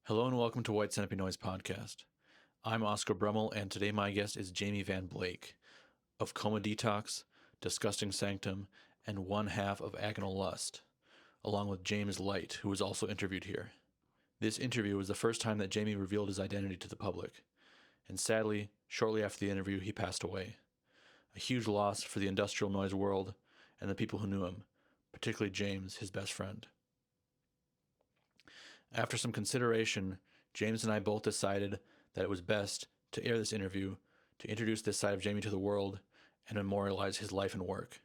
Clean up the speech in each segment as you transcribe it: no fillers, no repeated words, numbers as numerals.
Hello and welcome to White Centipede Noise Podcast. I'm Oscar Brummel, and today my guest is Jamie Van Blake of Coma Detox, Disgusting Sanctum, and one half of Agonal Lust, along with James Light, who was also interviewed here. This interview was the first time that Jamie revealed his identity to the public, and sadly, shortly after the interview, he passed away. A huge loss for the industrial noise world and the people who knew him, particularly James, his best friend. After some consideration, James and I both decided that it was best to air this interview to introduce this side of Jamie to the world and memorialize his life and work.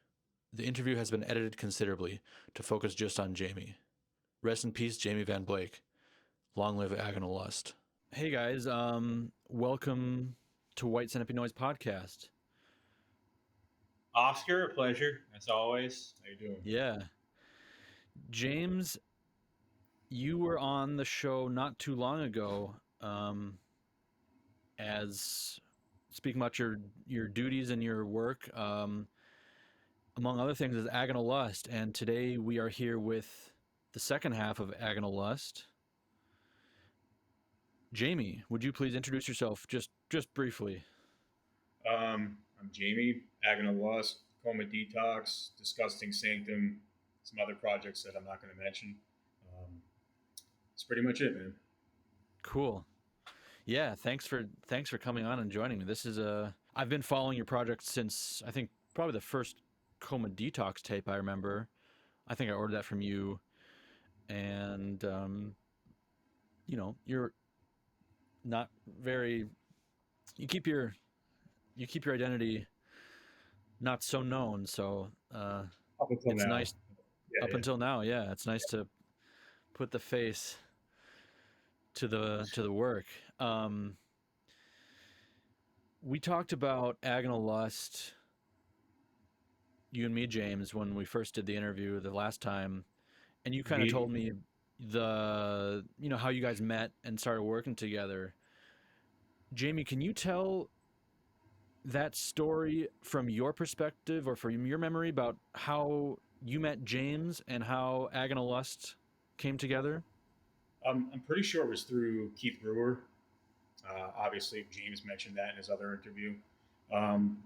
The interview has been edited considerably to focus just on Jamie. Rest in peace, Jamie Van Blake. Long live Agonal Lust. Hey guys, welcome to White Centipede Noise Podcast. Oscar, a pleasure as always. How you doing? Yeah. James, you were on the show not too long ago, as speaking about your duties and your work, among other things, is Agonal Lust. And today we are here with the second half of Agonal Lust. Jamie, would you please introduce yourself just briefly? I'm Jamie, Agonal Lust, Coma Detox, Disgusting Sanctum, some other projects that I'm not going to mention. That's pretty much it, man. Cool. Yeah, thanks for coming on and joining me. This is I've been following your project since I think probably the first Coma Detox tape I remember. I think I ordered that from you, and you're not very. You keep your identity not so known, so Up until it's now. nice Yeah, up until now. Yeah, it's nice to put the face to the work. We talked about Agonal Lust, you and me, James, when we first did the interview the last time, and you kind of told me how you guys met and started working together. Jamie, can you tell that story from your perspective or from your memory about how you met James and how Agonal Lust came together? I'm pretty sure it was through Keith Brewer. Obviously, James mentioned that in his other interview. Um,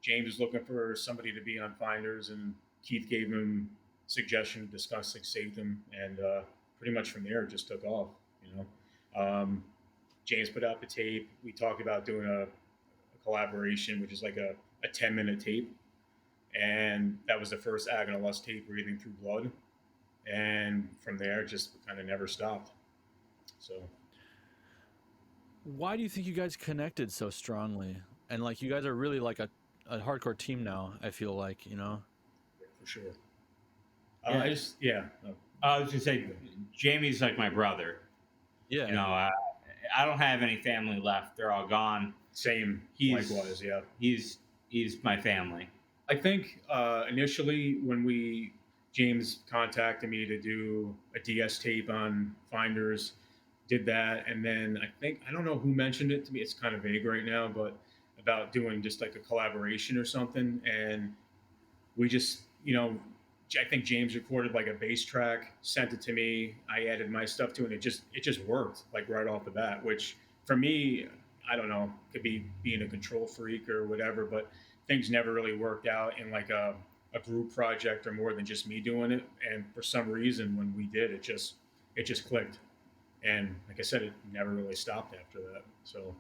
James was looking for somebody to be on Finders, and Keith gave him suggestion of Disgusting Sanctum, and pretty much from there it just took off. James put out the tape. We talked about doing a collaboration, which is like a 10-minute tape. And that was the first Agonal Lust tape, Breathing Through Blood. And from there, it just kind of never stopped. So, why do you think you guys connected so strongly? And like, you guys are really like a hardcore team now, I feel like, for sure. Yeah. I was just say, Jamie's like my brother. Yeah. I don't have any family left; they're all gone. Same. Likewise, yeah. He's my family. I think initially when James contacted me to do a DS tape on Finders, did that, and then I don't know who mentioned it to me. It's kind of vague right now, but about doing just like a collaboration or something, and we just I think James recorded like a bass track, sent it to me. I added my stuff to it. And it just worked like right off the bat. Which for me, I don't know, could be being a control freak or whatever, but things never really worked out in like a group project or more than just me doing it. And for some reason, when we did, it just clicked. And like I said, it never really stopped after that. So,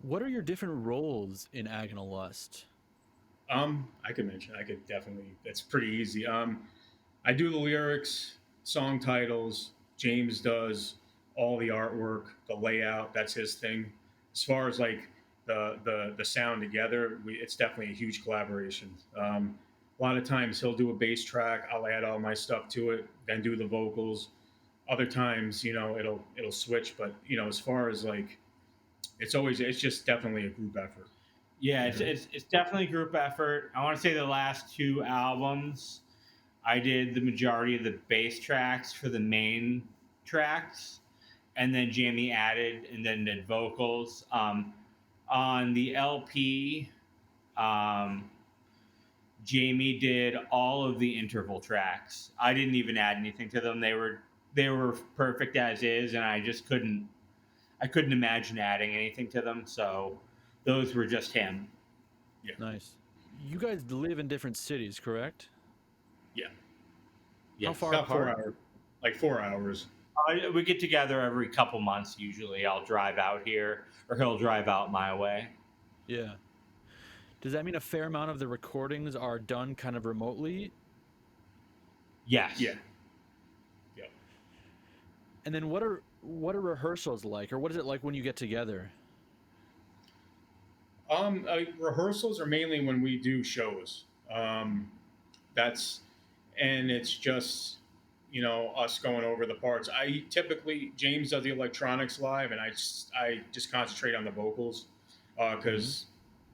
what are your different roles in Agonal Lust? I could mention. I could definitely. That's pretty easy. I do the lyrics, song titles. James does all the artwork, the layout. That's his thing. As far as like the sound together, it's definitely a huge collaboration. A lot of times he'll do a bass track. I'll add all my stuff to it, then do the vocals. Other times, it'll switch. But as far as like, it's just definitely a group effort. Yeah, it's definitely a group effort. I want to say the last two albums, I did the majority of the bass tracks for the main tracks, and then Jamie added and then did vocals. On the LP, Jamie did all of the interval tracks. I didn't even add anything to them. They were they were perfect as is, and I couldn't imagine adding anything to them. So those were just him. Yeah. Nice. You guys live in different cities, correct? Yeah. How Yes. far About 4 apart? hours. Like 4 hours. We get together every couple months usually. I'll drive out here, or he'll drive out my way. Yeah. Does that mean a fair amount of the recordings are done kind of remotely? Yes. Yeah. Yeah. And then what are rehearsals like, or what is it like when you get together? Rehearsals are mainly when we do shows. That's and it's just us going over the parts. I typically James does the electronics live, and I just concentrate on the vocals Mhm. because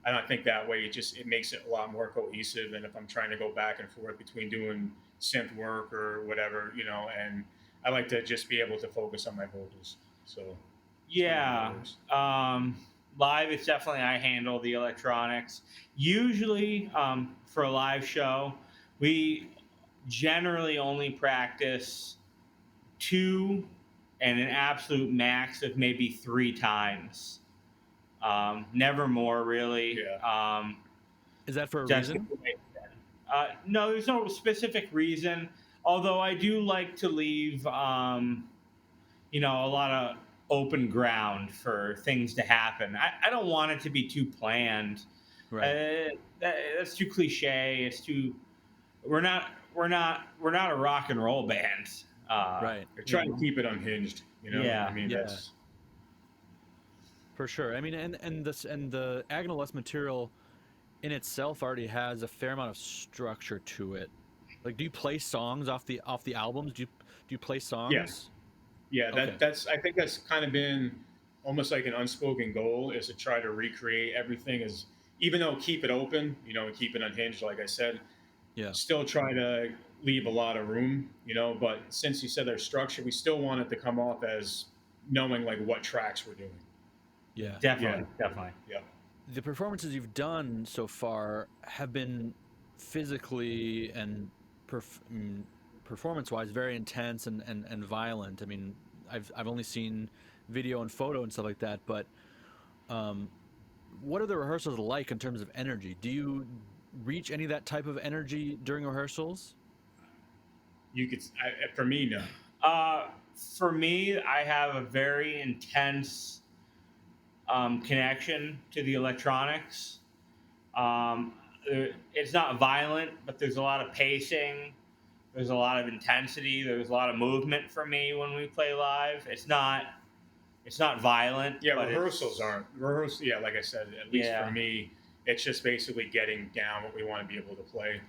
I don't think that way it makes it a lot more cohesive than if I'm trying to go back and forth between doing synth work or whatever, and I like to just be able to focus on my vocals. So that's kind of how it Yeah. works. Live, it's definitely I handle the electronics. Usually, for a live show, we generally only practice two and an absolute max of maybe three times. Never more, really. Yeah. Is that for a Just reason? no, there's no specific reason. Although I do like to leave, a lot of open ground for things to happen. I don't want it to be too planned. Right. That's too cliche. It's too. We're not a rock and roll band. Right. I try to keep it unhinged. Yeah. I mean, Yeah. that's For sure. I mean, and the Agonal Lust material in itself already has a fair amount of structure to it. Like, do you play songs off the albums? Do you play yeah, songs? yeah. Okay. That's I think that's kind of been almost like an unspoken goal is to try to recreate everything as even though keep it open, and keep it unhinged. Like I said, Yeah. still try to leave a lot of room, But since you said there's structure, we still want it to come off as knowing like what tracks we're doing. Yeah. Yeah, Definitely. yeah, The performances you've done so far have been physically and performance-wise very intense and violent. I mean, I've only seen video and photo and stuff like that, but um, what are the rehearsals like in terms of energy? Do you reach any of that type of energy during rehearsals? you could. For me, no. Uh, for me, I have a very intense connection to the electronics. Um, it's not violent, but there's a lot of pacing. There's a lot of intensity. There's a lot of movement for me when we play live. It's not violent, Yeah, but rehearsals it's aren't rehearsals. Yeah, like I said, at least for yeah. me, it's just basically getting down what we want to be able to play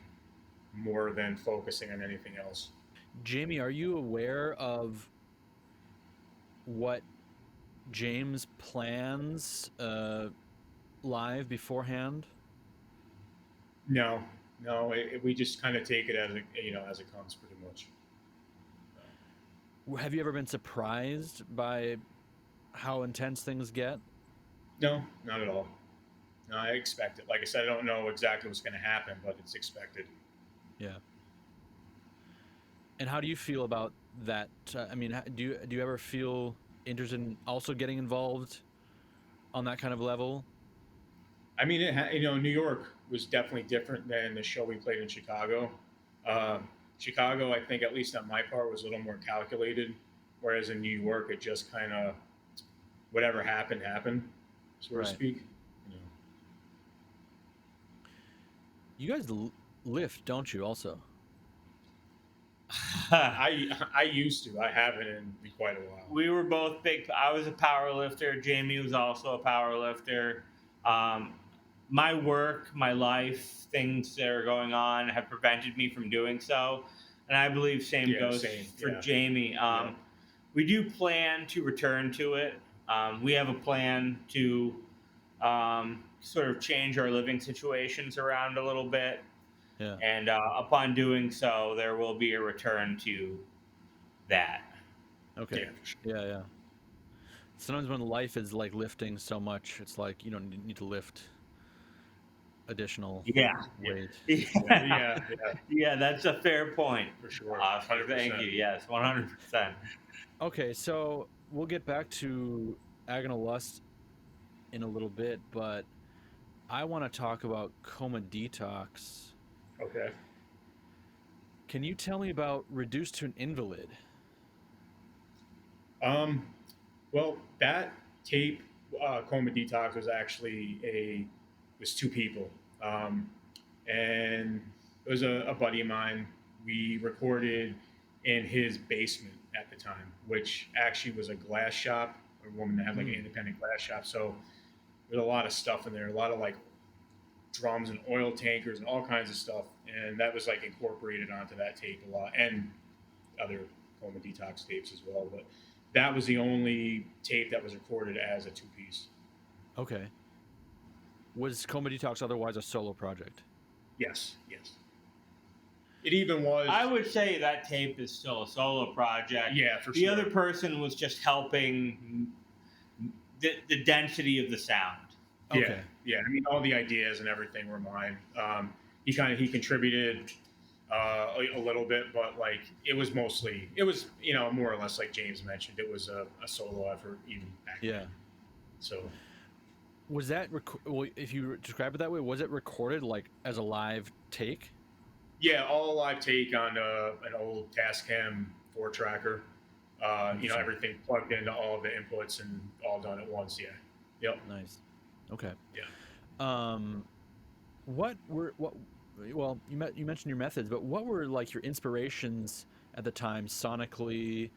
more than focusing on anything else. Jamie, are you aware of what James plans live beforehand? No, no, we just kind of take it as as it comes, pretty much. Have you ever been surprised by how intense things get? No, not at all. No, I expect it. Like I said, I don't know exactly what's going to happen, but it's expected. Yeah. And how do you feel about that? I mean, do you ever feel interested in also getting involved on that kind of level? I mean, New York was definitely different than the show we played in Chicago. Uh, Chicago, I think, at least on my part, was a little more calculated, whereas in New York, it just kind of whatever happened happened, so to Right. speak. You guys lift, don't you? Also. I used to. I haven't in quite a while. We were both big. I was a power lifter. Jamie was also a power lifter. Um, my work, my life, things that are going on have prevented me from doing so. And I believe same Yeah, goes same. for Yeah, Jamie. yeah. We do plan to return to it. We have a plan to sort of change our living situations around a little bit. Yeah. And upon doing so, there will be a return to that. Okay. Yeah, for sure. Yeah, yeah. Sometimes when life is like lifting so much, it's like you don't need to lift additional Yeah. weight. Yeah. Yeah, that's a fair point. for sure. Oscar, thank you. Yes, 100%. Okay, so we'll get back to Agonal Lust in a little bit, but I want to talk about Coma Detox. Okay. Can you tell me about Reduced to an Invalid? Um, well, that tape, Coma Detox, was actually was two people, um, and it was a buddy of mine. We recorded in his basement at the time, which actually was a glass shop, a woman that had like an independent glass shop. So there's a lot of stuff in there, a lot of like drums and oil tankers and all kinds of stuff, and that was like incorporated onto that tape a lot, and other Coma Detox tapes as well. But that was the only tape that was recorded as a two piece. Okay. Was Coma Detox otherwise a solo project? Yes, yes. It even was. I would say that tape is still a solo project. Yeah, for the sure. other person was just helping the density of the sound. Okay. Yeah. I mean, all the ideas and everything were mine. He contributed a little bit, but like it was more or less like James mentioned. It was a solo effort even back then. So was that well, if you describe it that way, was it recorded like as a live take? Yeah, all live take on an old Tascam 4-tracker. Everything plugged into all of the inputs and all done at once. Yeah. Yep. Nice. Okay. Yeah. Well, you mentioned your methods, but what were like your inspirations at the time, sonically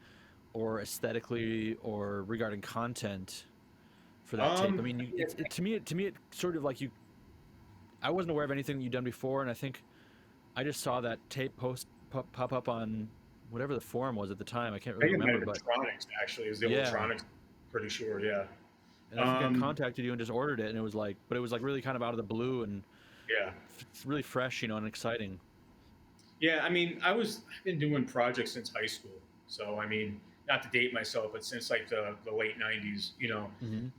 or aesthetically or regarding content for that tape? I mean, to me it sort of like I wasn't aware of anything that you'd done before, and I think I just saw that tape pop up on whatever the forum was at the time. I can't really remember, but Electronics actually is the Electronics. Pretty sure, yeah. And I think I contacted you and just ordered it, and it was like really kind of out of the blue and it's really fresh, and exciting. Yeah, I mean, I've been doing projects since high school, so I mean, not to date myself, but since like the late '90s,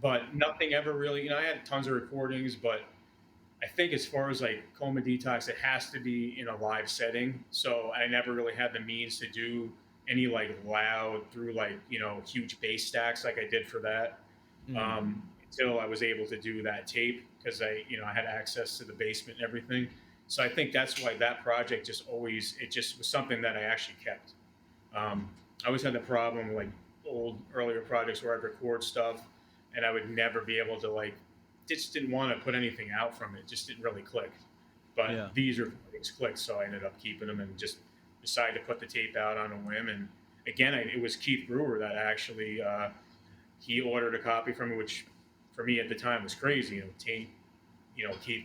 But nothing ever really, I had tons of recordings, but I think as far as like Coma Detox, it has to be in a live setting. So I never really had the means to do any like loud through like, huge bass stacks like I did for that. Until I was able to do that tape because I had access to the basement and everything. So I think that's why that project it just was something that I actually kept. I always had the problem like earlier projects where I'd record stuff and I would never be able to like, just didn't want to put anything out from it. It just didn't really click. But these recordings clicked, so I ended up keeping them and just decided to put the tape out on a whim. And again, it was Keith Brewer that actually he ordered a copy from me, which for me at the time was crazy. Keith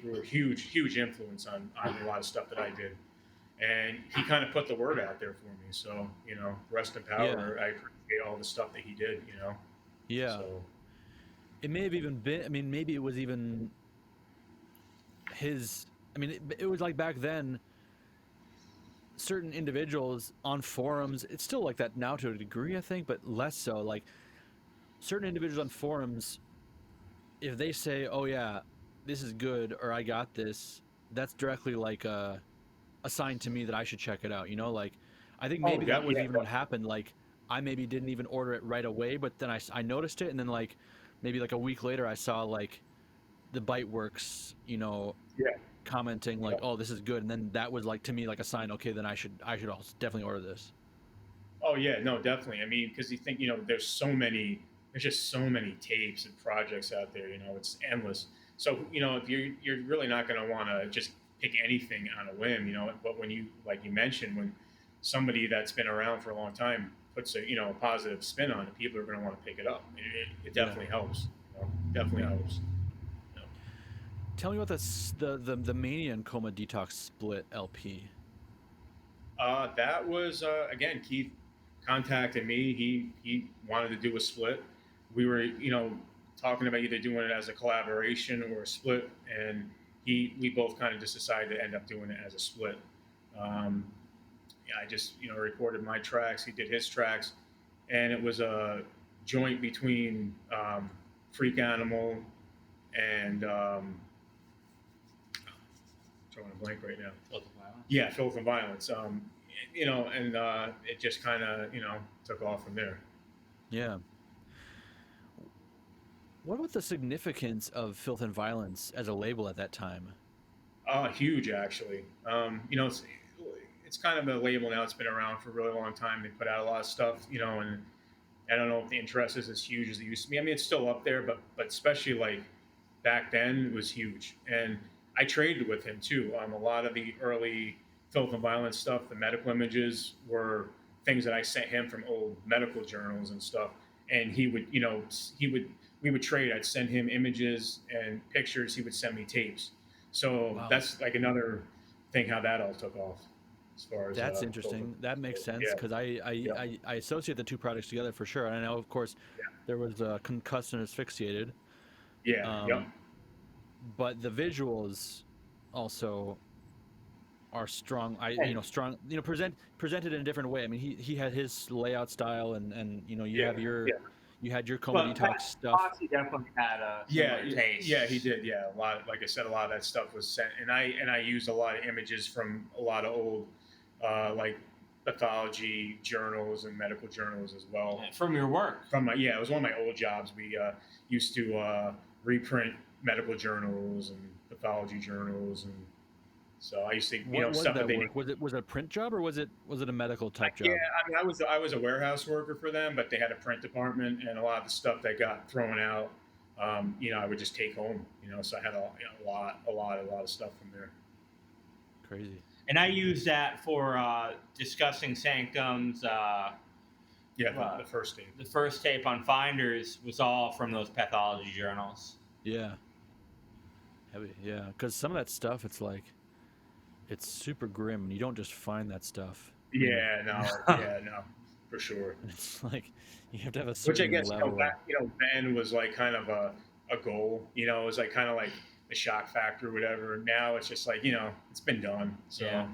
Brewer, huge influence on a lot of stuff that I did, and he kind of put the word out there for me. So rest in power. I appreciate all the stuff that he did. Yeah. So, it may have even been, I mean, maybe it was even his, I mean, it was like back then, certain individuals on forums, it's still like that now to a degree, I think, but less so. Like, certain individuals on forums, if they say, oh yeah, this is good, or I got this, that's directly like a sign to me that I should check it out, Like, I think maybe that was even what happened. Like, I maybe didn't even order it right away, but then I noticed it, and then like, maybe like a week later I saw like the Biteworks, commenting like, oh, this is good. And then that was like, to me, like a sign, okay, then I should also definitely order this. Oh yeah, no, definitely. I mean, because you think, there's just so many tapes and projects out there, it's endless. So, if you're really not going to want to just pick anything on a whim, but when like you mentioned, when somebody that's been around for a long time puts a positive spin on it, people are going to want to pick it up. It definitely helps. Definitely helps. Tell me about the Mania and Coma Detox split LP. That was again, Keith contacted me. He wanted to do a split. We were talking about either doing it as a collaboration or a split, and we both kind of just decided to end up doing it as a split. I just recorded my tracks. He did his tracks, and it was a joint between Freak Animal and drawing a blank right now. Filth and Violence. Yeah, Filth and Violence. And it just kind of took off from there. Yeah. What about the significance of Filth and Violence as a label at that time? Huge actually. It's kind of a label now. It's been around for a really long time. They put out a lot of stuff, and I don't know if the interest is as huge as it used to be. I mean, it's still up there, but especially like back then, it was huge. And I traded with him too. A lot of the early Filth and Violence stuff, the medical images were things that I sent him from old medical journals and stuff. And we would trade. I'd send him images and pictures. He would send me tapes. So Wow. that's like another thing how that all took off. As far as That's interesting. That makes sense because I associate the two products together for sure. And I know, of course, there was Concussed and Asphyxiated. Yeah. But the visuals also are strong. Strong. Presented in a different way. I mean, he had his layout style, and you have your. You had your Coma Detox stuff. He definitely had a taste. Yeah, he did. Yeah, a lot. Like I said, a lot of that stuff was sent, and I used a lot of images from a lot of old, like pathology journals and medical journals as well. From your work. It was one of my old jobs. We used to reprint medical journals and pathology journals, and so I used to stuff that they. Was it a print job or was it a medical type job? Yeah, I mean, I was a warehouse worker for them, but they had a print department, and a lot of the stuff that got thrown out, I would just take home. So I had a lot of stuff from there. Crazy. And I used that for discussing Sanctum's. The first tape. The first tape on Finders was all from those pathology journals. Yeah. Heavy. Yeah, because some of that stuff, it's like. It's super grim, and you don't just find that stuff. No, for sure. It's like you have to have a certain which I guess level. Ben was like kind of a goal. It was like kind of like the shock factor, or whatever. Now it's just like it's been done. So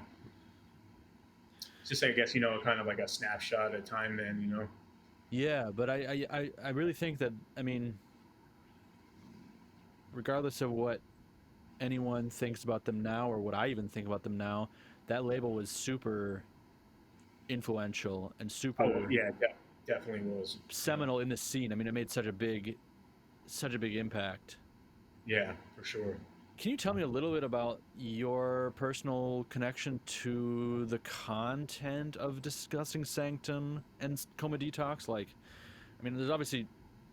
it's just I guess kind of like a snapshot at a time. Then Yeah, but I really think that regardless of what anyone thinks about them now or what I even think about them now, that label was super influential and super definitely was seminal in the scene. I mean, it made such a big impact. Yeah, for sure. Can you tell me a little bit about your personal connection to the content of discussing Sanctum and Coma Detox? There's obviously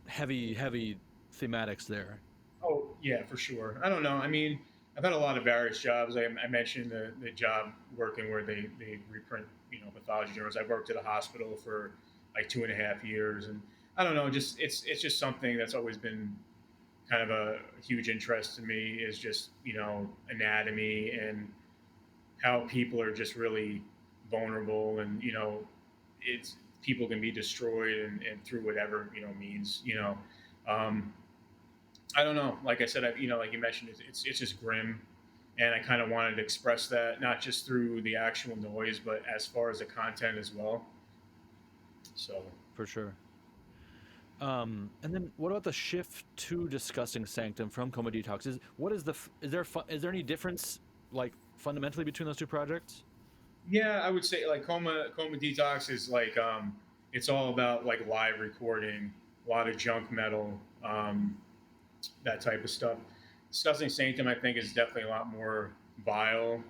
heavy thematics there. Oh, yeah, for sure. I don't know. I mean, I've had a lot of various jobs. I mentioned the job working where they reprint, pathology journals. I worked at a hospital for like 2.5 years. And I don't know, it's just something that's always been kind of a huge interest to me is just, anatomy and how people are just really vulnerable and, it's people can be destroyed and through whatever, means, I don't know. Like I said, like you mentioned, it's just grim, and I kind of wanted to express that not just through the actual noise, but as far as the content as well. So for sure. And then what about the shift to discussing Sanctum from Coma Detox? Is there any difference like fundamentally between those two projects? Yeah, I would say like Coma Detox is like it's all about like live recording, a lot of junk metal. That type of stuff. Discussing Sanctum, I think, is definitely a lot more vile.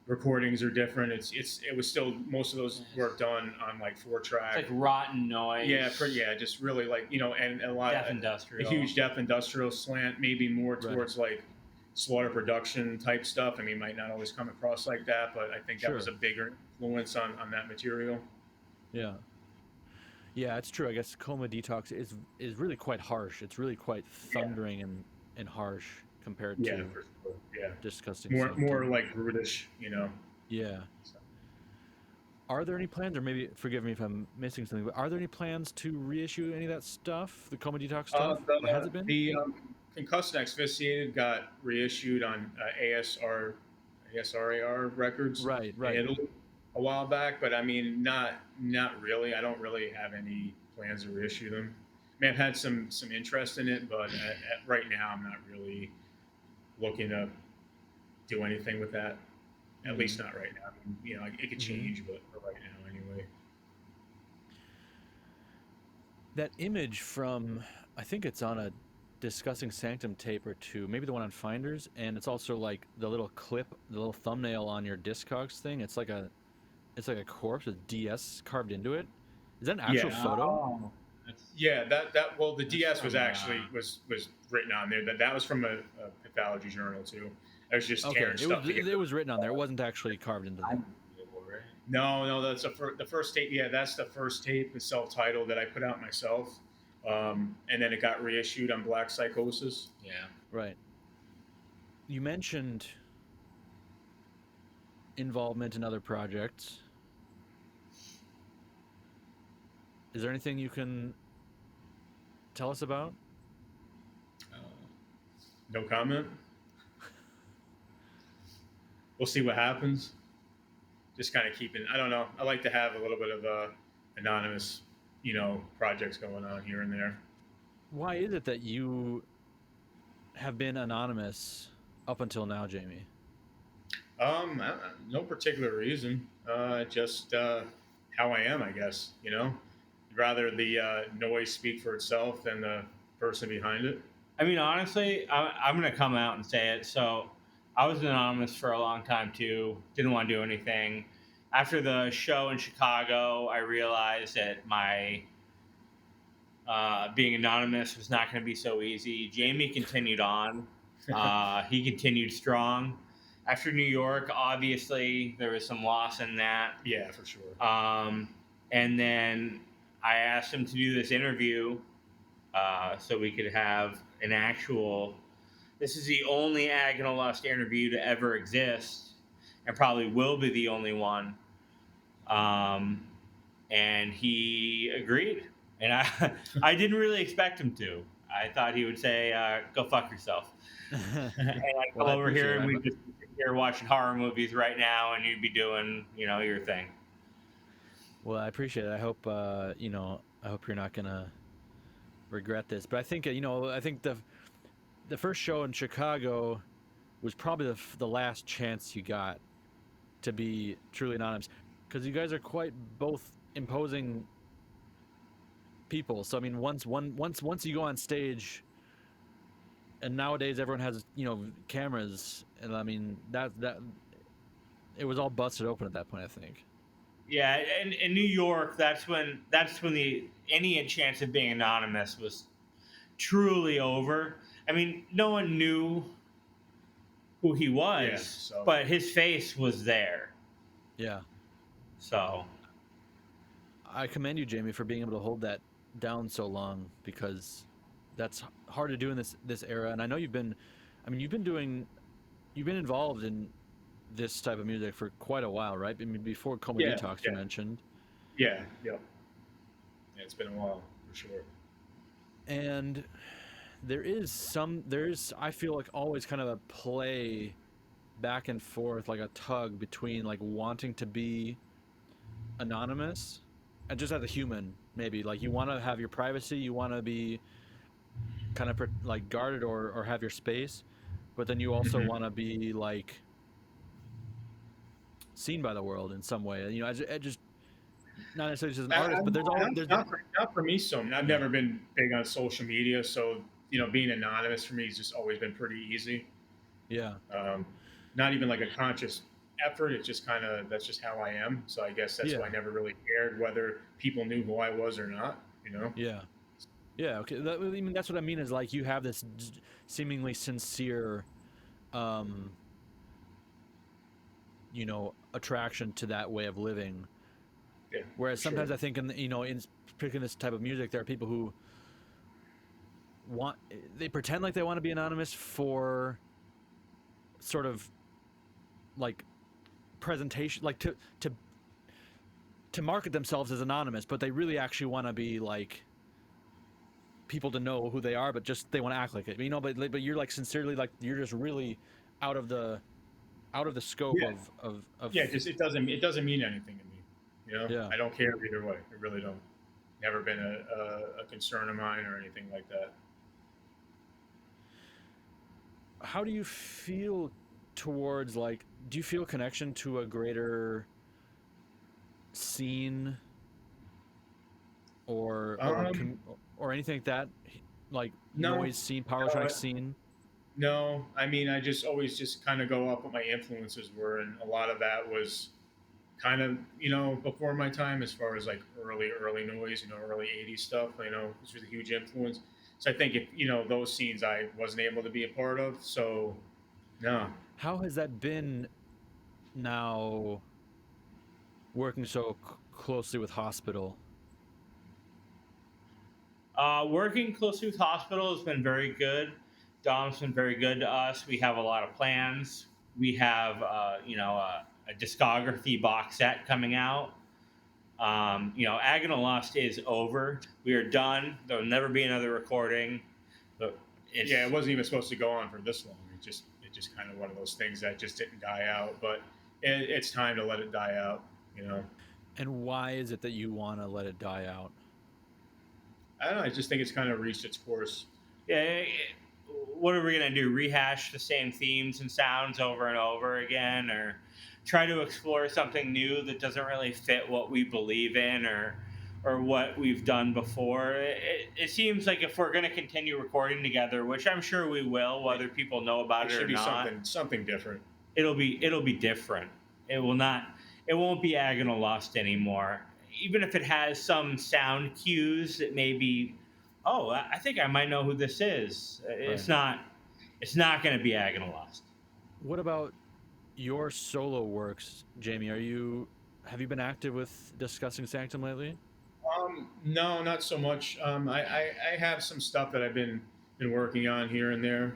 Recordings are different. It was still most of those were done on like 4-track. It's like rotten noise. Yeah, just really like and a lot death of industrial. A huge death industrial slant, maybe more towards like slaughter production type stuff. I mean, might not always come across like that, but I think that was a bigger influence on that material. Yeah. Yeah, it's true. I guess Coma Detox is really quite harsh. It's really quite thundering and harsh compared to for sure. disgusting. More like brutish, Yeah. So. Are there any plans, or maybe forgive me if I'm missing something, but are there any plans to reissue any of that stuff, the Coma Detox stuff? Has it been? The Concussed and Asphyxiated got reissued on ASRAR records. Right. In Italy a while back, but I mean, not really. I don't really have any plans to reissue them. I mean, I've had some interest in it, but right now I'm not really looking to do anything with that. At Mhm. least not right now. I mean, it could change, but for right now, anyway. That image from, I think it's on a Discussing Sanctum tape or two, maybe the one on Finders, and it's also like the little clip, the little thumbnail on your Discogs thing. It's like a corpse with DS carved into it. Is that an actual Yeah, photo? Oh, that's, yeah. That well, the that's DS was from actually was written on there. That was from a pathology journal too. I was just Okay, tearing stuff together. it was written on there. It wasn't actually carved into the. right? No, that's the first tape. Yeah, that's the first tape, the self-titled that I put out myself, and then it got reissued on Black Psychosis. Yeah. Right. You mentioned involvement in other projects. Is there anything you can tell us about? No comment. We'll see what happens. Just kind of keeping. I don't know. I like to have a little bit of anonymous, projects going on here and there. Why is it that you have been anonymous up until now, Jamie? No particular reason. Just how I am, I guess. Rather the noise speak for itself than the person behind it. I mean, honestly, I'm going to come out and say it. So I was anonymous for a long time too. Didn't want to do anything. After the show in Chicago, I realized that my being anonymous was not going to be so easy. Jamie continued on. He continued strong. After New York, obviously, there was some loss in that. Yeah, for sure. And then I asked him to do this interview so we could have an actual. This is the only Agonal Lust interview to ever exist, and probably will be the only one. And he agreed, and I didn't really expect him to. I thought he would say, "Go fuck yourself," and I'd come over here and we'd just sit here watching horror movies right now, and you'd be doing, your thing. Well, I appreciate it. I hope I hope you're not gonna regret this. But I think I think the first show in Chicago was probably the last chance you got to be truly anonymous, because you guys are quite both imposing people. So I mean, once you go on stage, and nowadays everyone has cameras, and I mean that it was all busted open at that point, I think. Yeah, and in New York, that's when any chance of being anonymous was truly over. I mean, no one knew who he was, Yeah, so. but his face was there. Yeah. So I commend you, Jamie, for being able to hold that down so long, because that's hard to do in this era. And I know you've been involved in this type of music for quite a while, right? I mean, before Coma Detox, you mentioned. Yeah, yep. Yeah, it's been a while for sure. And there's I feel like always kind of a play back and forth, like a tug between like wanting to be anonymous and just as a human, maybe like you want to have your privacy, you want to be kind of like guarded or have your space, but then you also want to be like seen by the world in some way. I just not necessarily just an artist, but there's always not for me. So I've never been big on social media, so being anonymous for me has just always been pretty easy. Yeah. Not even like a conscious effort. It's just that's just how I am. So I guess that's why I never really cared whether people knew who I was or not. Yeah. Yeah. Okay. I mean, that's what I mean is like you have this seemingly sincere, attraction to that way of living. Yeah, whereas sometimes I think in particularly this type of music, there are people who they pretend like they want to be anonymous for sort of like presentation, like to market themselves as anonymous, but they really actually want to be like people to know who they are, but just they want to act like it, but you're like sincerely, like you're just really out of the scope of just it doesn't mean anything to me. Yeah. I don't care either way. I really don't. Never been a concern of mine or anything like that. How do you feel towards like, do you feel a connection to a greater scene Um, or anything like that, like no, noise scene, power no, electronic scene? no. I mean, I just always just kind of go off what my influences were, and a lot of that was kind of before my time, as far as like early noise, early '80s stuff. This was a huge influence. So I think if those scenes I wasn't able to be a part of. So no. How has that been now working so closely with hospital? Working closely with hospital has been very good. Dom's been very good to us. We have a lot of plans. We have, a discography box set coming out. Agonal Lust is over. We are done. There'll never be another recording. But Yeah, it wasn't even supposed to go on for this long. It just kind of one of those things that just didn't die out. But it's time to let it die out. And why is it that you want to let it die out? I don't know. I just think it's kind of reached its course. yeah. What are we gonna do? Rehash the same themes and sounds over and over again, or try to explore something new that doesn't really fit what we believe in, or what we've done before? It seems like if we're gonna continue recording together, which I'm sure we will, whether people know about It it should or be not, something different. it'll be different. It will not. It won't be Agonal Lust anymore. Even if it has some sound cues that maybe, oh, I think I might know who this is. It's Right. not. It's not going to be Agonal Lust. What about your solo works, Jamie? Have you been active with discussing Sanctum lately? No, not so much. I have some stuff that I've been working on here and there,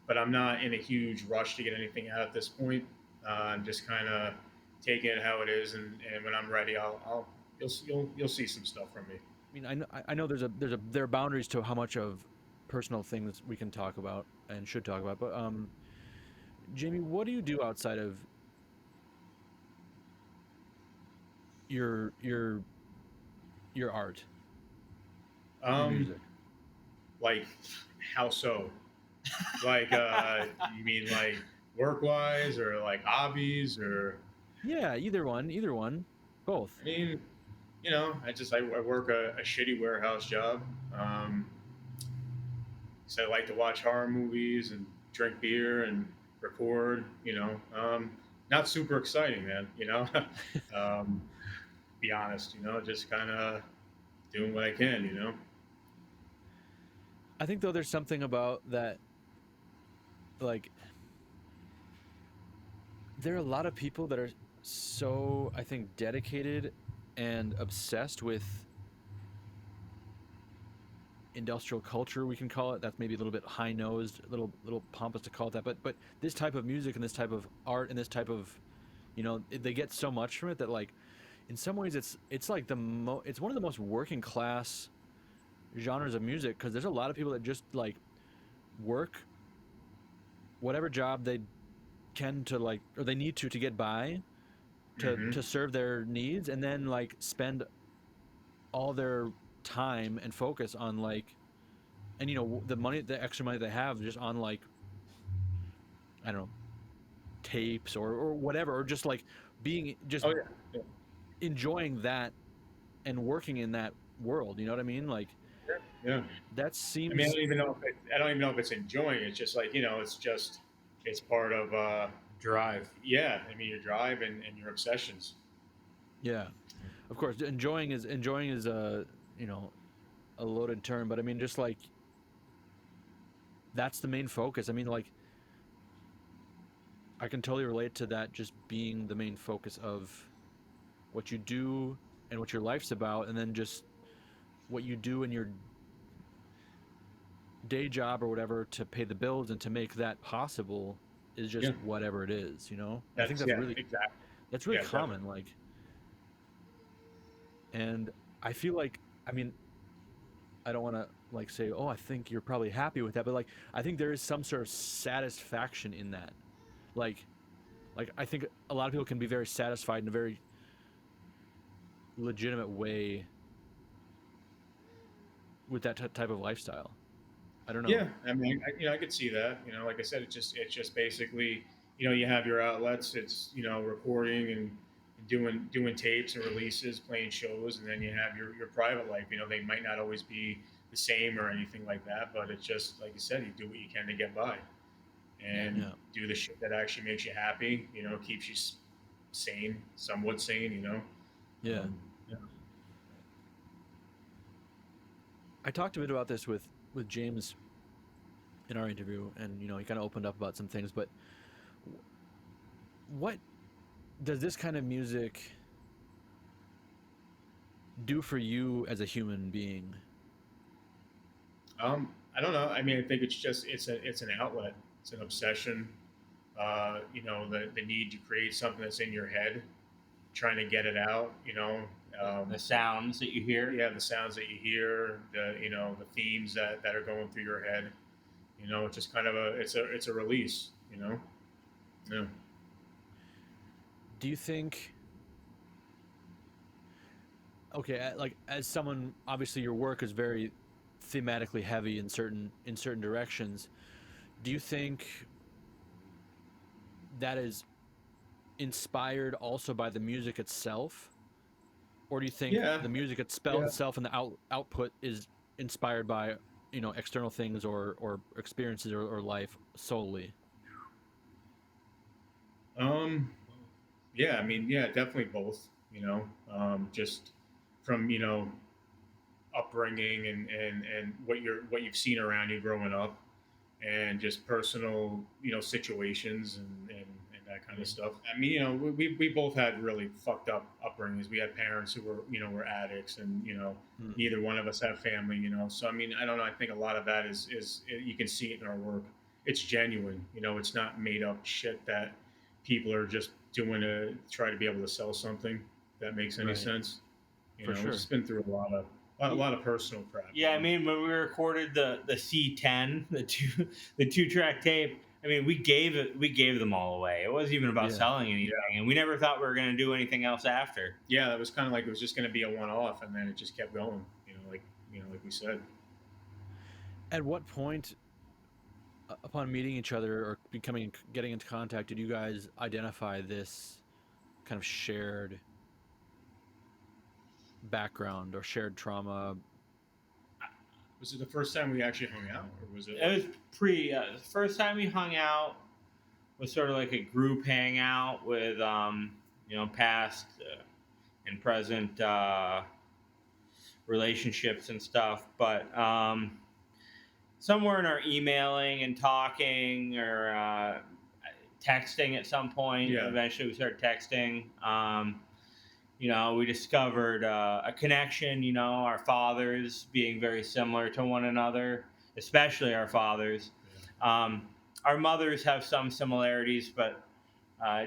but I'm not in a huge rush to get anything out at this point. I'm just kind of taking it how it is, and when I'm ready, I'll you'll see some stuff from me. I mean, I know there are boundaries to how much of personal things we can talk about and should talk about. But Jamie, what do you do outside of your your your art, your Um, music? like how so? Like you mean like work wise or like hobbies or? Yeah, either one, both. I mean, I work a shitty warehouse job. Um, so I like to watch horror movies and drink beer and record. Not super exciting, man. um, be honest. Just kind of doing what I can. I think though there's something about that, like there are a lot of people that are so, I think, dedicated and obsessed with industrial culture, we can call it. That's maybe a little bit high nosed, little pompous to call it that, but this type of music and this type of art and this type of, they get so much from it that, like, in some ways it's like it's one of the most working class genres of music, because there's a lot of people that just like work whatever job they can to, like, or they need to get by, Mm-hmm. to serve their needs, and then like spend all their time and focus on, like, and the extra money they have just on, like, I don't know, tapes or whatever, or just like being just Oh yeah. Yeah. enjoying that and working in that world, you know what I mean? Like, Yeah. that I mean, seems, I don't even know if it's enjoying it. It's just like it's part of Drive. yeah. I mean, your drive and your obsessions. yeah, of course, enjoying is a, a loaded term, but I mean, just like, that's the main focus. I mean, like, I can totally relate to that, just being the main focus of what you do and what your life's about, and then just what you do in your day job or whatever to pay the bills and to make that possible is just Yeah. whatever it is, I think That's yeah. Exactly. that's really Yeah. Definitely. common, like, and I feel like, I mean, I don't want to, like, say, oh, I think you're probably happy with that, but like, I think there is some sort of satisfaction in that, like I think a lot of people can be very satisfied in a very legitimate way with that type of lifestyle. I don't know. Yeah. I mean, I could see that. Like I said, it's just basically you have your outlets. It's recording and doing tapes and releases, playing shows, and then you have your private life. They might not always be the same or anything like that, but it's just like you said, you do what you can to get by, and Yeah. do the shit that actually makes you happy. Keeps you sane, somewhat sane. Yeah. Yeah. I talked a bit about this with James in our interview, and he kind of opened up about some things. But what does this kind of music do for you as a human being? I don't know. I mean, I think it's an outlet. It's an obsession. The need to create something that's in your head, trying to get it out. The sounds that you hear. Yeah, the sounds that you hear, the themes that are going through your head. It's just kind of it's a release. Yeah. Do you think? Okay, like as someone, obviously your work is very thematically heavy in certain directions. Do you think that is inspired also by the music itself, or do you think Yeah. the music Yeah. itself and the output is inspired by external things or experiences or life solely? Yeah. I mean, yeah, definitely both. Just from upbringing and what you've seen around you growing up, and just personal situations and that kind of stuff. I mean, we both had really fucked up upbringings. We had parents who were addicts, and neither one of us had family. So I mean, I don't know. I think a lot of that is you can see it in our work. It's genuine. It's not made up shit that people are just doing to try to be able to sell something. If that makes any Right. sense. For sure. It's been through a lot of personal crap. Yeah, I mean, when we recorded the C10, the 2-track tape, I mean, we gave them all away. It wasn't even about selling anything, and we never thought we were going to do anything else after. Yeah, it was kind of like it was just going to be a one-off, and then it just kept going. Like we said. At what point, upon meeting each other or getting into contact, did you guys identify this kind of shared background or shared trauma? Was it the first time we actually hung out, or was it? It was the first time we hung out was sort of like a group hangout with past and present relationships and stuff, but somewhere in our emailing and talking or texting at some point. Yeah. Eventually, we started texting. We discovered a connection. Our fathers being very similar to one another, especially our fathers. Our mothers have some similarities, but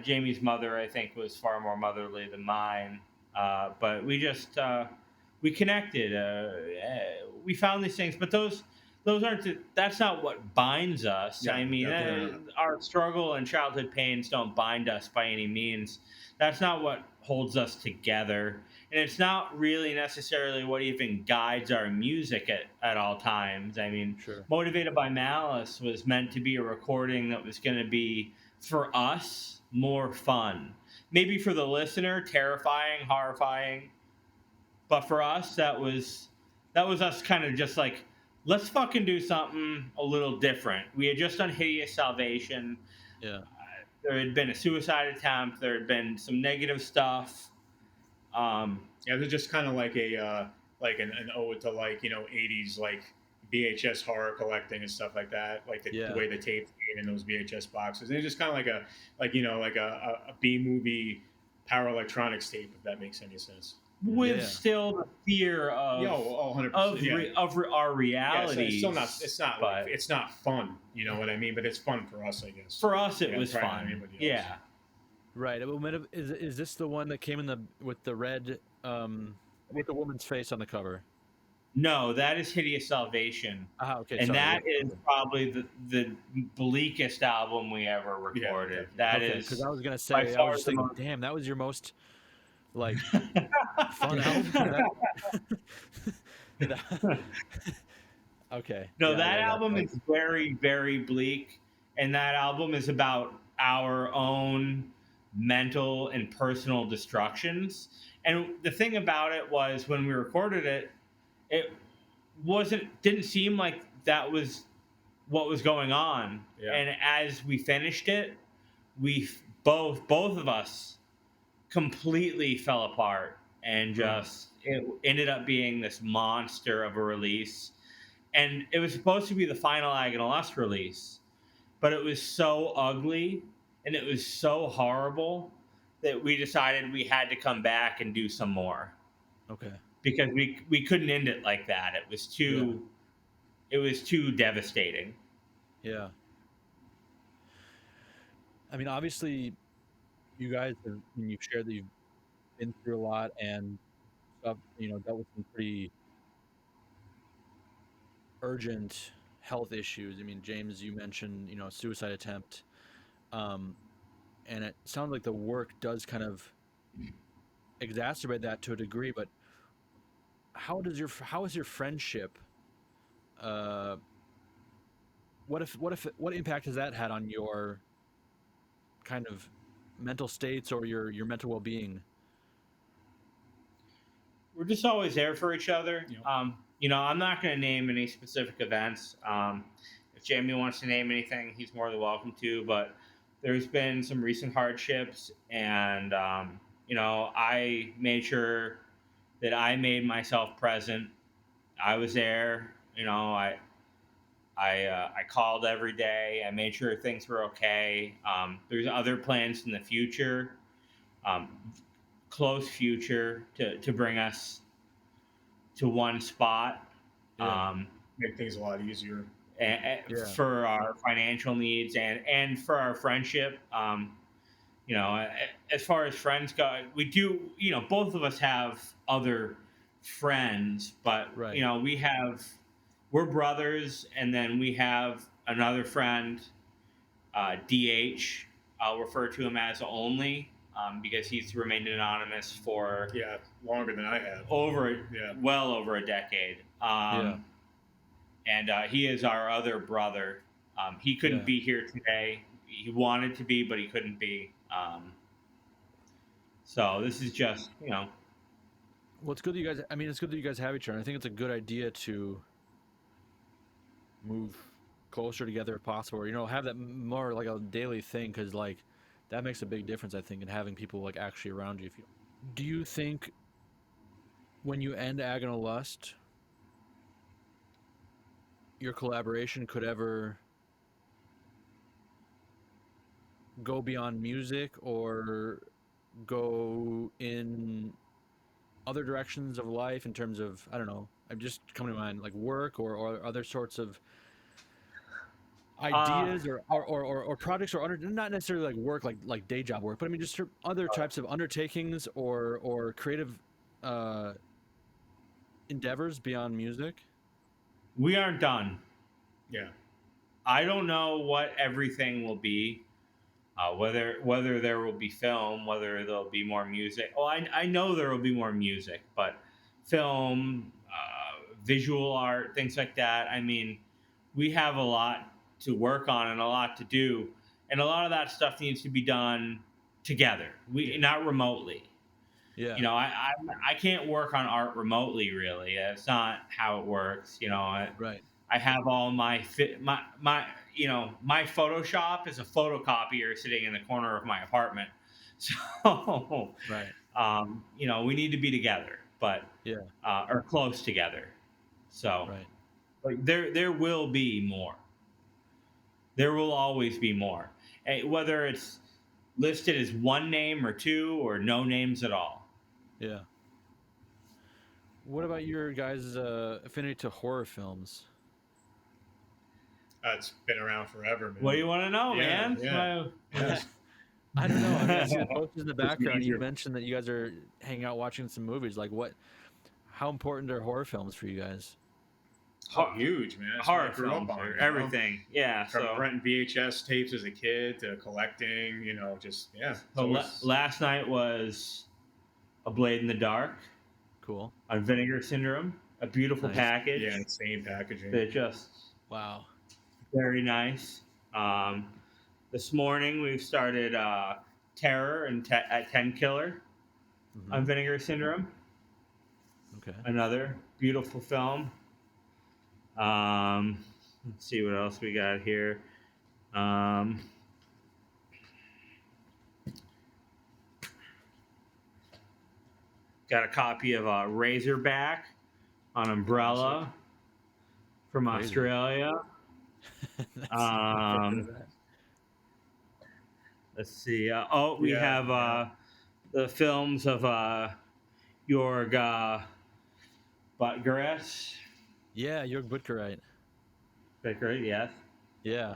Jamie's mother, I think, was far more motherly than mine. But we just we connected. We found these things, but those aren't. That's not what binds us. Yeah, I mean, our struggle and childhood pains don't bind us by any means. That's not what holds us together, and it's not really necessarily what even guides our music at all times. I mean, Sure. Motivated by Malice was meant to be a recording that was going to be, for us, more fun. Maybe for the listener, terrifying, horrifying, but for us, that was us kind of just like, let's fucking do something a little different. We had just done Hideous Salvation. Yeah. There had been a suicide attempt. There had been some negative stuff. Yeah, it was just kind of like an ode to 80s VHS horror collecting and stuff like that, the way the tapes came in those VHS boxes. And it's just kind of like a B movie power electronics tape, if that makes any sense. With still the fear of 100%, of our reality. Yeah, it's still not. It's not fun. You know what I mean? But it's fun for us, I guess. For us, it was fun. Yeah. Right. Is this the one that came with the red with the woman's face on the cover? No, that is Hideous Salvation. Okay. And that is probably the bleakest album we ever recorded. Yeah, because I was gonna say, I was just thinking, damn, that was your most fun album. Okay. No, that album is very, very bleak, and that album is about our own mental and personal destructions. And the thing about it was when we recorded it, it didn't seem like that was what was going on. Yeah. And as we finished it, we both of us completely fell apart, and just it ended up being this monster of a release. And it was supposed to be the final Agonal Lust release, but it was so ugly and it was so horrible that we decided we had to come back and do some more, Okay. because we couldn't end it like that. It was too devastating. Yeah. I mean, obviously, you guys have, when you've shared that you've been through a lot and stuff, dealt with some pretty urgent health issues. I mean, James, you mentioned, suicide attempt. And it sounds like the work does kind of exacerbate that to a degree, but how is your friendship, uh, what impact has that had on your kind of mental states or your mental well-being? We're just always there for each other. Yep. I'm not going to name any specific events. If Jamie wants to name anything, he's more than welcome to. But there's been some recent hardships, and I made sure that I made myself present. I was there. I called every day. I made sure things were okay. There's other plans in the future, um, close future, to bring us to one spot, Yeah. Make things a lot easier. Yeah. for our financial needs and for our friendship. As far as friends go, we do. Both of us have other friends, but Right. we're brothers, and then we have another friend, DH. I'll refer to him as only, because he's remained anonymous for Yeah, longer than I have. well over a decade. Yeah. And he is our other brother. He couldn't Yeah. be here today. He wanted to be, but he couldn't be. So this is just, Well, it's good that you guys. I mean, it's good that you guys have each other. I think it's a good idea to move closer together if possible, or have that more like a daily thing, because like that makes a big difference, I think, in having people like actually around you. Do you think when you end Agonal Lust, your collaboration could ever go beyond music or go in other directions of life in terms of, I don't know, I'm just coming to mind, like work or other sorts of ideas or projects, or not necessarily like work, like day job work, but I mean just other types of undertakings or creative uh, endeavors beyond music? we aren't done. Yeah. I don't know what everything will be. Whether there will be film, whether there'll be more music. Oh, I know there will be more music, but film, visual art, things like that. I mean, we have a lot to work on and a lot to do, and a lot of that stuff needs to be done together. Not remotely. Yeah. I can't work on art remotely. Really, that's not how it works. Right. I have all my my Photoshop is a photocopier sitting in the corner of my apartment. So, Right. we need to be together, but Yeah. or close together. So, Right. like, there will be more. There will always be more, whether it's listed as one name or two or no names at all. Yeah. What about your guys' affinity to horror films? It's been around forever, man. What do you want to know, Yeah, man? yeah. I don't know. I mean, I see the posters in the Just background. You easier. mentioned that you guys are hanging out watching some movies. Like, how important are horror films for you guys? Oh, huge, man. That's what Horror I grew films up on, or you know? everything. Yeah. From So renting VHS tapes as a kid to collecting, just it's So always- last night was A Blade in the Dark Cool. on Vinegar Syndrome. A beautiful Nice. package. yeah, insane packaging. They're just Wow. very nice. This morning we've started Terror at 10 Killer on Vinegar Syndrome. Okay. Another beautiful film. Let's see what else we got here. Um, got a copy of Razorback on Umbrella from Crazy. Australia. I've heard of that. Let's see. We have the films of Jorg Butgeress. Yeah, Jörg Buttgereit. Butgereit, yes. Yeah.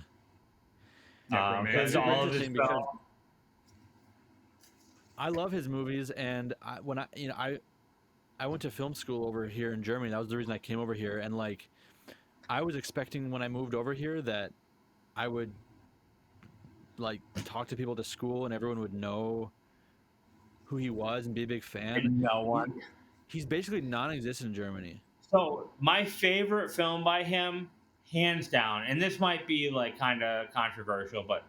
Because Necromancer. all of his Interesting because films. I love his movies, and when I went to film school over here in Germany. That was the reason I came over here, and like I was expecting when I moved over here that I would like talk to people at school and everyone would know who he was and be a big fan. And no one. He's basically non-existent in Germany. So my favorite film by him, hands down, and this might be like kind of controversial, but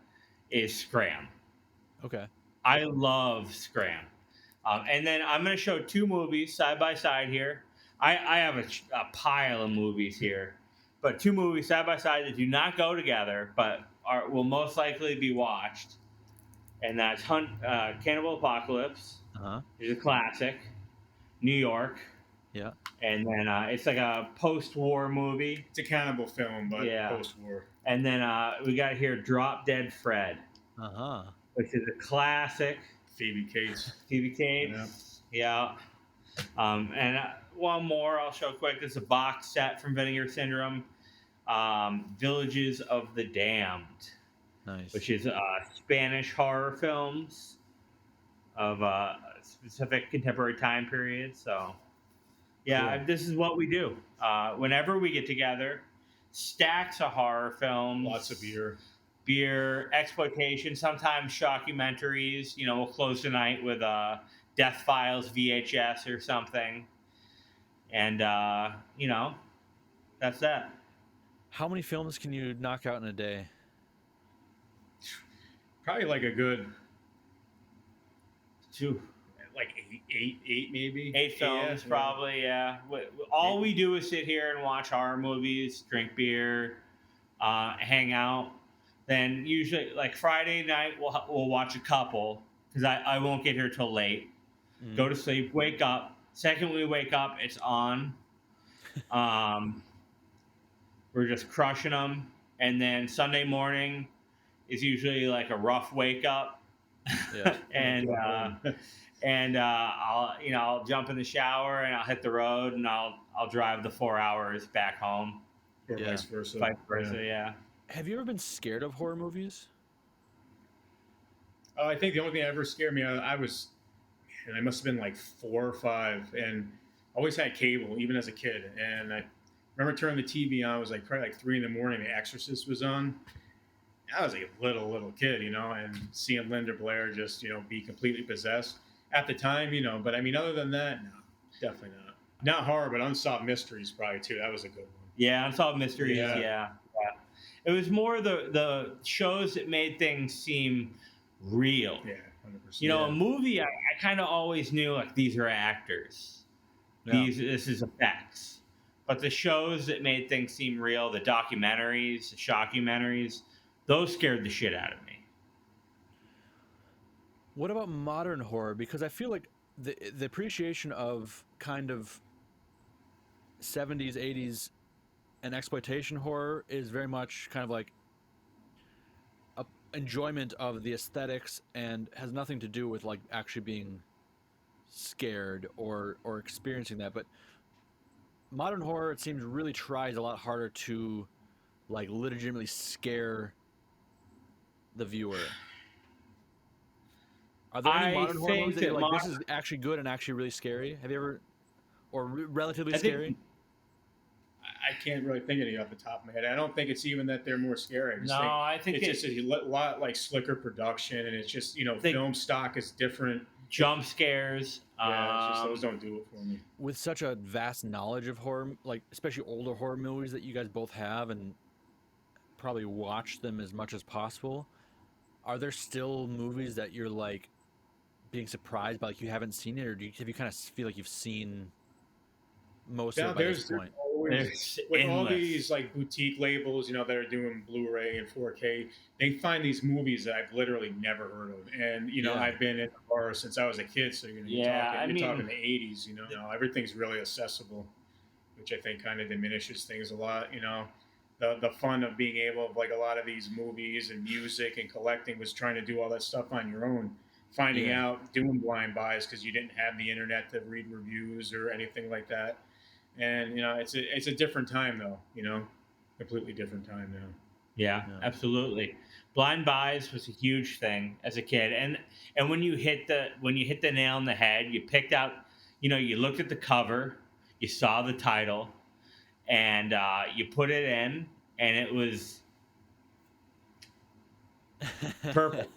is Scram. Okay. I love Scram. And then I'm going to show two movies side by side here. I have a pile of movies here, but two movies side by side that do not go together, but will most likely be watched. And that's Cannibal Apocalypse, which is a classic, New York. Yeah. And then it's like a post-war movie. It's a cannibal film, but post-war. And then we got here Drop Dead Fred, which is a classic. Phoebe Cates. Yeah. And one more I'll show quick. This is a box set from Vinegar Syndrome, Villages of the Damned. Nice. Which is Spanish horror films of a specific contemporary time period. So, yeah, Cool. This is what we do. Whenever we get together, stacks of horror films. Lots of beer, exploitation, sometimes shockumentaries. You know, we'll close the night with Death Files VHS or something. And, that's that. How many films can you knock out in a day? Probably like a good eight maybe. 8 films, probably, yeah. All we do is sit here and watch horror movies, drink beer, hang out. Then usually, like Friday night, we'll watch a couple because I won't get here till late. Go to sleep, wake up. Second we wake up, it's on. We're just crushing them. And then Sunday morning is usually like a rough wake up. Yeah. and I'll jump in the shower and I'll hit the road and I'll drive the 4 hours back home. Or vice versa. Yeah. Have you ever been scared of horror movies? I think the only thing that ever scared me, I must have been like 4 or 5, and always had cable, even as a kid. And I remember turning the TV on. It was like probably like 3 a.m. The Exorcist was on. I was like a little kid, and seeing Linda Blair just, be completely possessed at the time, But I mean, other than that, no, definitely not. Not horror, but Unsolved Mysteries probably too. That was a good one. Yeah, Unsolved Mysteries. Yeah. It was more the shows that made things seem real. Yeah, 100%. A movie, I kind of always knew like these are actors. Yeah. This is effects. But the shows that made things seem real, the documentaries, the shockumentaries, those scared the shit out of me. What about modern horror? Because I feel like the appreciation of kind of 70s, 80s, and exploitation horror is very much kind of like a enjoyment of the aesthetics and has nothing to do with like actually being scared or experiencing that. But modern horror, it seems, really tries a lot harder to like legitimately scare the viewer. Are there any modern horror movies that you're like, this is actually good and actually really scary? Have you ever, or relatively scary? I can't really think of any off the top of my head. I don't think it's even that they're more scary. I think it's just a lot like slicker production, and it's just film stock is different. Jump scares. Yeah, it's just those don't do it for me. With such a vast knowledge of horror, like especially older horror movies that you guys both have, and probably watch them as much as possible. are there still movies that you're like being surprised by, like you haven't seen it, or have you kind of feel like you've seen most of Now it by this there's point? always There's with all endless. these like boutique labels, that are doing Blu-ray and 4K. They find these movies that I've literally never heard of, and Yeah. I've been in the horror since I was a kid. So Yeah, I you're mean, talking the '80s. Everything's really accessible, which I think kind of diminishes things a lot. The fun of being able of like a lot of these movies and music and collecting was trying to do all that stuff on your own, finding Yeah. out, doing blind buys because you didn't have the internet to read reviews or anything like that. And it's a different time though. Completely different time now. yeah, Yeah. absolutely. Blind buys was a huge thing as a kid, and when you hit the nail on the head, you picked out, you looked at the cover, you saw the title, and you put it in, and it was perfect.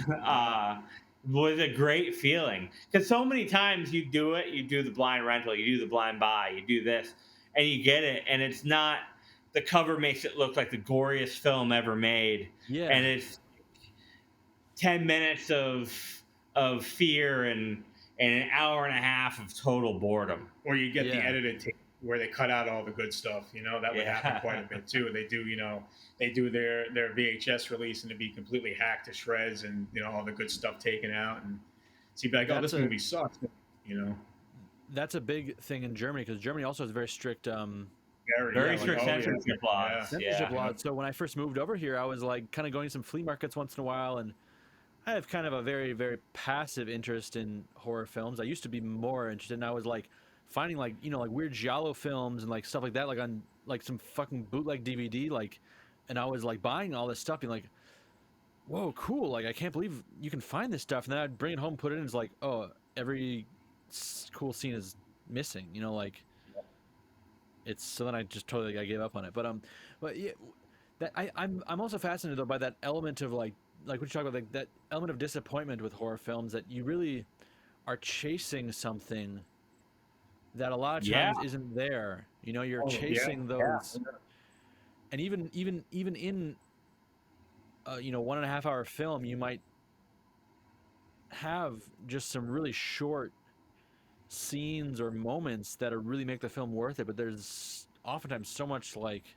Yeah. Was a great feeling because so many times you do it, you do the blind rental, you do the blind buy, you do this, and you get it, and it's not. The cover makes it look like the goriest film ever made, Yeah. and it's 10 minutes of fear and an hour and a half of total boredom. Or you get the Yeah. edited tape where they cut out all the good stuff. That would happen quite a Yeah, bit too. They do their VHS release and to be completely hacked to shreds and all the good stuff taken out, and so you'd be like, oh, That's this a movie sucks. You know, that's a big thing in Germany, because Germany also has very strict very like, strict oh yeah, censorship yeah, laws. censorship Yeah, yeah. laws. So when I first moved over here, I was like kind of going to some flea markets once in a while, and I have kind of a very, very passive interest in horror films. I used to be more interested, and I was like finding like like weird giallo films and like stuff like that, like on like some fucking bootleg DVD, like, and I was like buying all this stuff, being like, whoa, cool! Like I can't believe you can find this stuff, and then I'd bring it home, put it in, and it's like, oh, every cool scene is missing, like it's, so then I just totally I gave up on it. But yeah, that I'm also fascinated though by that element of like what you talk about, like that element of disappointment with horror films, that you really are chasing something that a lot of yeah, times isn't there. You're Oh yeah, chasing yeah. those, and even in a 1.5 hour film, you might have just some really short scenes or moments that are really make the film worth it. But there's oftentimes so much like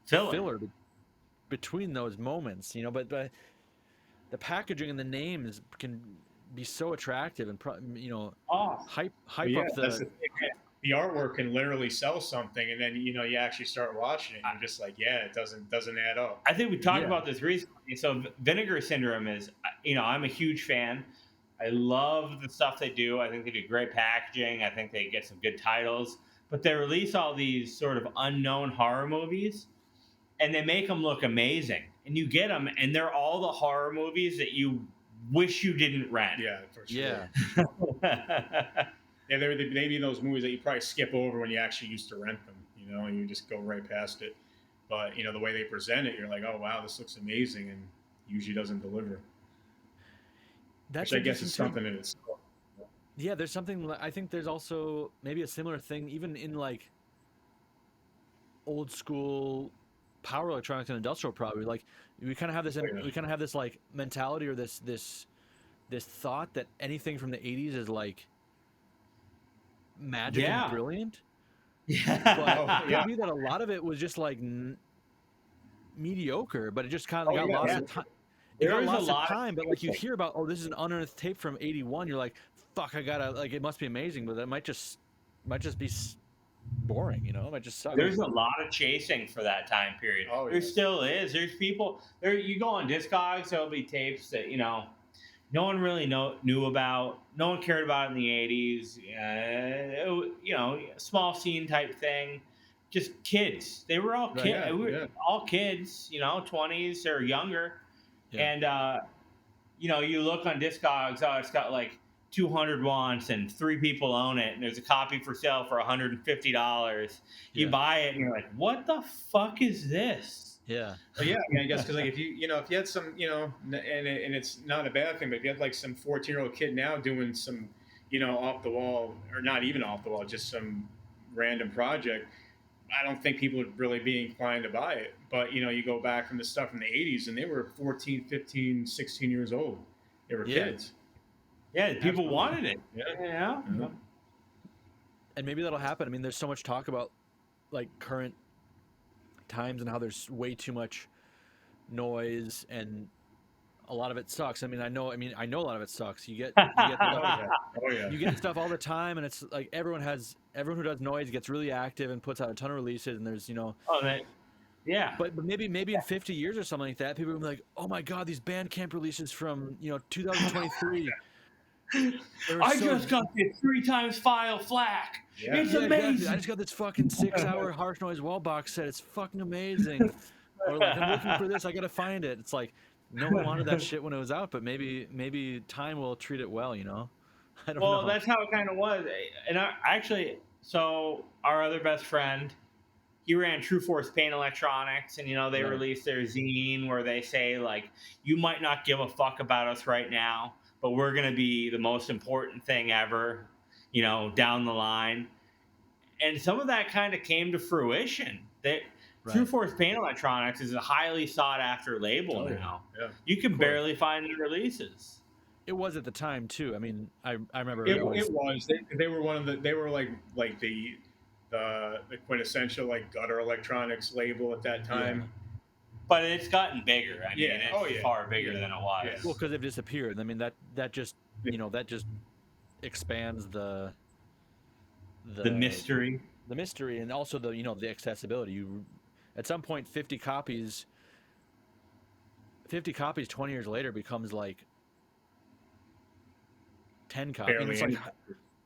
Filler. filler between those moments, but the packaging and the names can be so attractive and Oh, but hype yeah, up that's the the thing. Yeah. The artwork can literally sell something, and then you actually start watching it, and you're just like, yeah, it doesn't add up. I think we talked yeah about this recently. So Vinegar Syndrome is, I'm a huge fan. I love the stuff they do. I think they do great packaging. I think they get some good titles. But they release all these sort of unknown horror movies, and they make them look amazing. And you get them, and they're all the horror movies that you wish you didn't rent. Yeah, for yeah sure. Yeah, they're maybe those movies that you probably skip over when you actually used to rent them, and you just go right past it. But the way they present it, you're like, oh wow, this looks amazing, and usually doesn't deliver. that's Which I guess interesting is too. something in itself. Yeah, there's something, I think there's also maybe a similar thing even in like old school power electronics and industrial, probably like we kind of have this, Oh, yeah. we kind of have this like mentality, or this thought that anything from the 80s is like magic and Yeah. brilliant, but Oh Yeah. it yeah. could be that a lot of it was just like mediocre, but it just kind of Oh got yeah. lost Yeah. at time. It got There is a lost at lot of time, but like you hear about, oh, this is an unearthed tape from 81, you're like, fuck, I gotta, like, it must be amazing, but it might just be boring, it might just suck. there's a lot of chasing for that time period. Oh There yeah. still is. There's people there. You go on Discogs, there'll be tapes that no one really knew about. No one cared about in the '80s. Small scene type thing. Just kids. They were all Right. kids. Yeah. We were Yeah. all kids. 20s or younger. Yeah. And you look on Discogs. Oh, it's got like 200 wants and 3 people own it, and there's a copy for sale for $150. You Yeah. buy it, and you're like, "What the fuck is this?" Yeah. Well, yeah, I guess because like if if you had some and it's not a bad thing, but if you had like some 14-year-old kid now doing some off the wall, or not even off the wall, just some random project, I don't think people would really be inclined to buy it. But you go back from the stuff from the 80s, and they were 14, 15, 16 years old. They were Yeah. kids. Yeah, people Absolutely. wanted it. Yeah. Yeah. Yeah. And maybe that'll happen. I mean, there's so much talk about like current times and how there's way too much noise and a lot of it sucks. I know a lot of it sucks. You get Oh yeah. Oh yeah. you get stuff all the time, and it's like everyone who does noise gets really active and puts out a ton of releases, and there's Oh, yeah. but maybe in 50 years or something like that, people will be like, oh my god, these Bandcamp releases from 2023. I just got this 3 times file FLAC. Yeah. It's Yeah, amazing. exactly. I just got this fucking 6-hour harsh noise wall box set. It's fucking amazing. Or like, I'm looking for this. I gotta find it. It's like no one wanted that shit when it was out, but maybe time will treat it well. I don't know. Well, that's how it kind of was. And so our other best friend, he ran True Force Paint Electronics, and they Right. released their zine where they say like, you might not give a fuck about us right now, but we're gonna be the most important thing ever, down the line. And some of that kind of came to fruition. That True Right. Force Paint Electronics is a highly sought after label Oh, yeah. now. Yeah. You can course. barely find the releases. It was at the time too. I mean, I remember It was. They were one of the. They were like the quintessential like gutter electronics label at that time. But it's gotten bigger. I mean, Yeah. it's Oh, yeah. far bigger Yeah. than it was. Yeah. well, because they've disappeared. I mean, that just expands the The mystery. the mystery, and also the the accessibility. You at some point 50 copies 20 years later becomes like 10 copies. Barely It's like, any.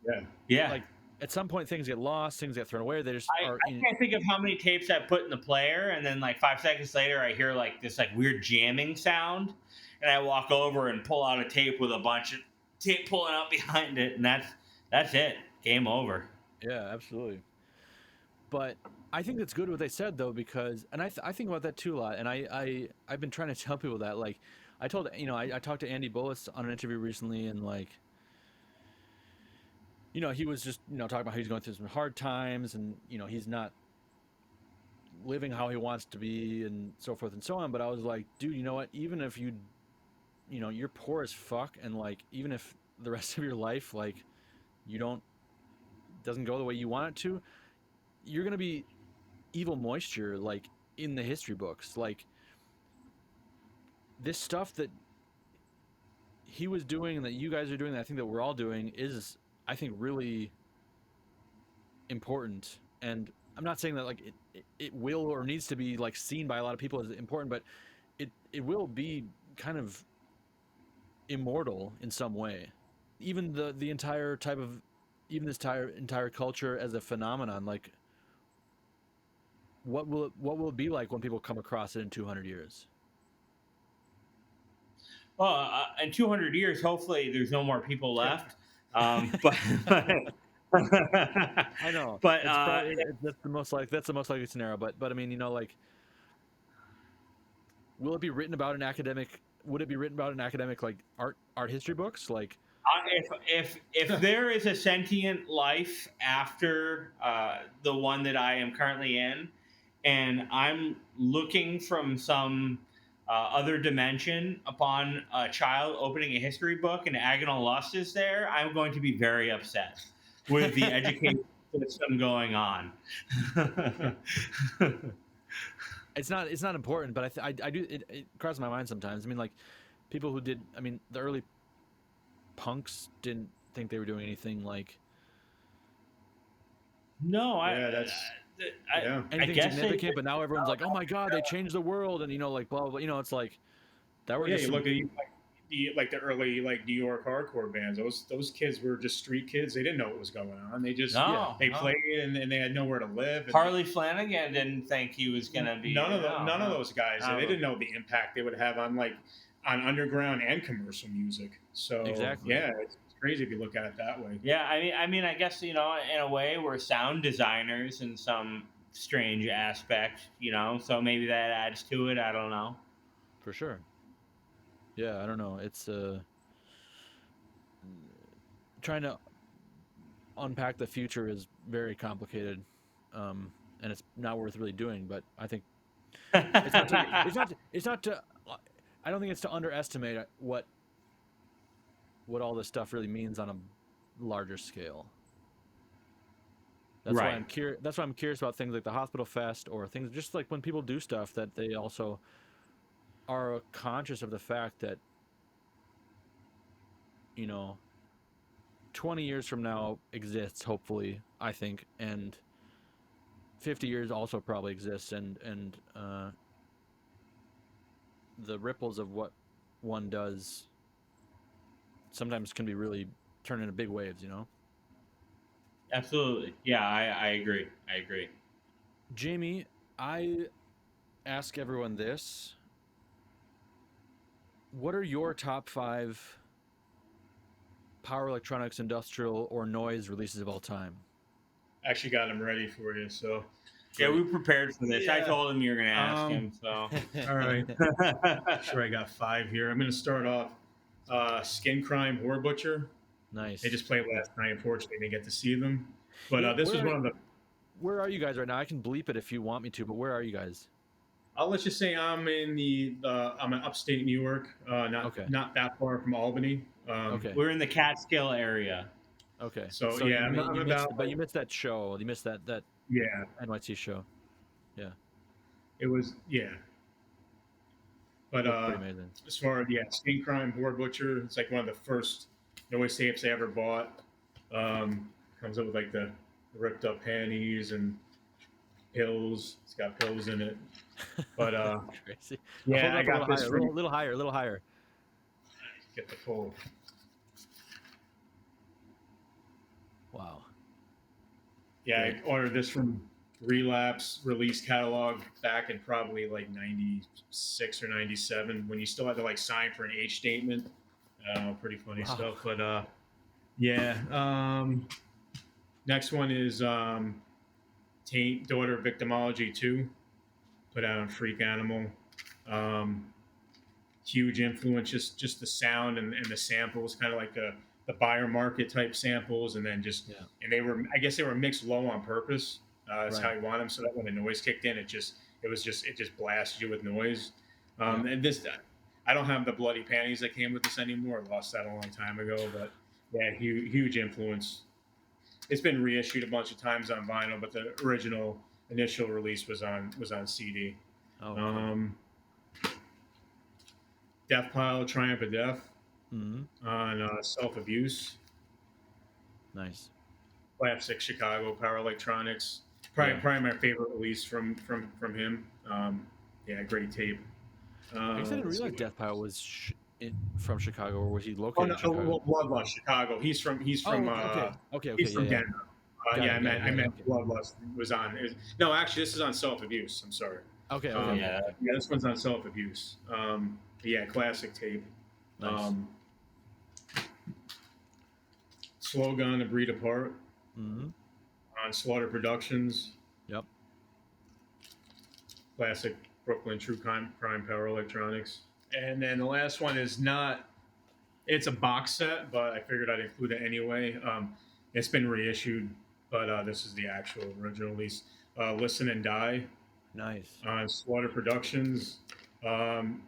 Yeah. Yeah. like at some point things get lost, things get thrown away. They just I are can't think of how many tapes I put in the player, and then like 5 seconds later, I hear like this like weird jamming sound, and I walk over and pull out a tape with a bunch of tape pulling out behind it, and that's it. Game over. yeah, absolutely. But I think that's good what they said though, because and I think about that too a lot, and I've been trying to tell people that, like I told I talked to Andy Bullis on an interview recently, and like he was just talking about how he's going through some hard times, and he's not living how he wants to be and so forth and so on. But I was like, dude, you know what, even if you're poor as fuck, and like even if the rest of your life like doesn't go the way you want it to, you're gonna be evil moisture like in the history books. Like this stuff that he was doing and that you guys are doing, that I think that we're all doing, is I think really important. And I'm not saying that like it will or needs to be like seen by a lot of people as important, but it will be kind of immortal in some way. Even the entire type of even this entire culture as a phenomenon, like what will it be like when people come across it in 200 years? Well, in 200 years, hopefully, there's no more people left. But I know, but that's the most likely scenario. But I mean, like, will it be written about in academic? Would it be written about in academic like art history books? Like, if there is a sentient life after the one that I am currently in, and I'm looking from some other dimension upon a child opening a history book and Agonal Lust is there, I'm going to be very upset with the education system going on. it's not important, but I do it crosses my mind sometimes. I mean, like people who did, I mean, the early punks didn't think they were doing anything like That's anything guess significant, but now everyone's like, oh my god, they changed the world, and like blah blah blah. It's like that were just you look at the early like New York hardcore bands. Those kids were just street kids. They didn't know what was going on. They just played and they had nowhere to live. And Harley Flanagan didn't think he was going to be. None of those guys. They didn't know the impact they would have on underground and commercial music. So exactly. Yeah, it's crazy if you look at it that way. Yeah, I mean, I guess in a way we're sound designers in some strange aspect, so maybe that adds to it. I don't know. For sure. Yeah, I don't know. It's trying to unpack the future is very complicated, and it's not worth really doing. But I think it's not to, it's not to, I don't think it's to underestimate what all this stuff really means on a larger scale. That's why Right. I'm curious. That's why I'm curious about things like the Hospital Fest, or things just like when people do stuff, that they also are conscious of the fact that, you know, 20 years from now exists, hopefully, I think, and 50 years also probably exists, and the ripples of what one does sometimes can be really turned into big waves, you know? Absolutely. Yeah, I agree. I agree. Jamie, I ask everyone this. What are your top 5 power electronics, industrial, or noise releases of all time? Actually got them ready for you. So Yeah, we prepared for this. I yeah. told him you were going to ask him. So, All right. Sure, I got 5 here. I'm going to start off. Skin Crime War Butcher. Nice. They just played last night. Unfortunately, didn't get to see them. But Yeah, this was one of the. where are you guys right now? I can bleep it if you want me to, but where are you guys? I'll let you say I'm in I'm in upstate New York, Okay. not that far from Albany. Okay. we're in the Catskill area. Okay. So So yeah, you, I'm you about missed, but you missed that show. You missed that yeah. NYC show. Yeah, It was yeah. But looked pretty amazing. as far as Skin Crime War Butcher, it's like one of the first noise tapes I ever bought. Comes up with like the ripped up panties and pills. It's got pills in it. But Crazy. yeah, Hold I up a got little this higher, from a little higher. get the full. Wow. Yeah, Great. I ordered this from Relapse release catalog back in probably like 96 or 97 when you still had to like sign for an age statement. Pretty funny Wow. stuff. But yeah. Next one is Taint Daughter Victimology 2, put out on Freak Animal. Um, Huge influence, just the sound and the samples, kind of like the buyer market type samples, and then just and I guess they were mixed low on purpose. That's Right. how you want them, so that when the noise kicked in, it just blasted you with noise. And this, I don't have the bloody panties that came with this anymore. I lost that a long time ago, but yeah, huge influence. It's been reissued a bunch of times on vinyl, but the original initial release was on CD. Oh, okay. Death Pile, Triumph of Death Mm-hmm. on Self Abuse. Nice. Classic Chicago Power Electronics. Probably my favorite release from him. Yeah, great tape. I guess I didn't realize Death Pile was from Chicago, or was he Oh located no, in Chicago? Bloodlust, Chicago. He's from Okay. he's from Yeah. Denver. Got Yeah, it, I meant okay. Bloodlust was on. No, actually, this is on Self Abuse. I'm sorry. Okay. Yeah, this one's on Self Abuse. Yeah, classic tape. Nice. Slogan, A Breed Apart. Mm-hmm. On Slaughter Productions. Yep. Classic Brooklyn True Crime Power Electronics. And then the last one is not. It's a box set, but I figured I'd include it anyway. It's been reissued, but this is the actual original release. Listen and Die. Nice. On Slaughter Productions. And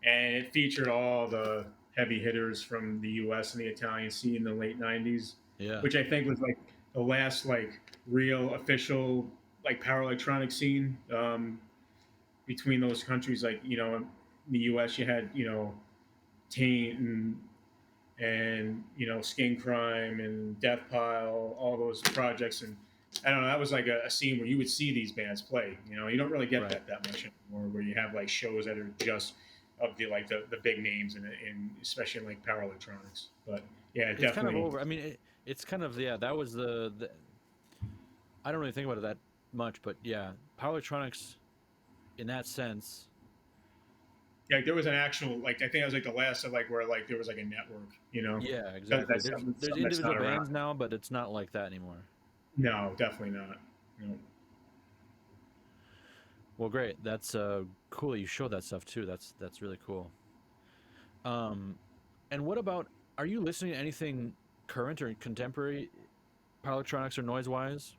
it featured all the heavy hitters from the U.S. and the Italian scene in the late 90s. Yeah. Which I think was like the last like real official like power electronic scene between those countries. Like, in the U.S. you had, Taint and Skin Crime and Death Pile, all those projects. And I don't know, that was like a scene where you would see these bands play. You don't really get that much anymore, where you have like shows that are just of the big names and especially in like power electronics. But yeah, it's definitely kind of over. I mean, it's kind of that was the I don't really think about it that much, but yeah, power electronics in that sense. Yeah, there was an actual I think it was like the last of where there was like a network, Yeah, exactly. There's individual bands now, but it's not like that anymore. No, definitely not. No. Well, great. That's cool that you showed that stuff too. That's really cool. And what about, are you listening to anything current or contemporary power electronics or noise wise?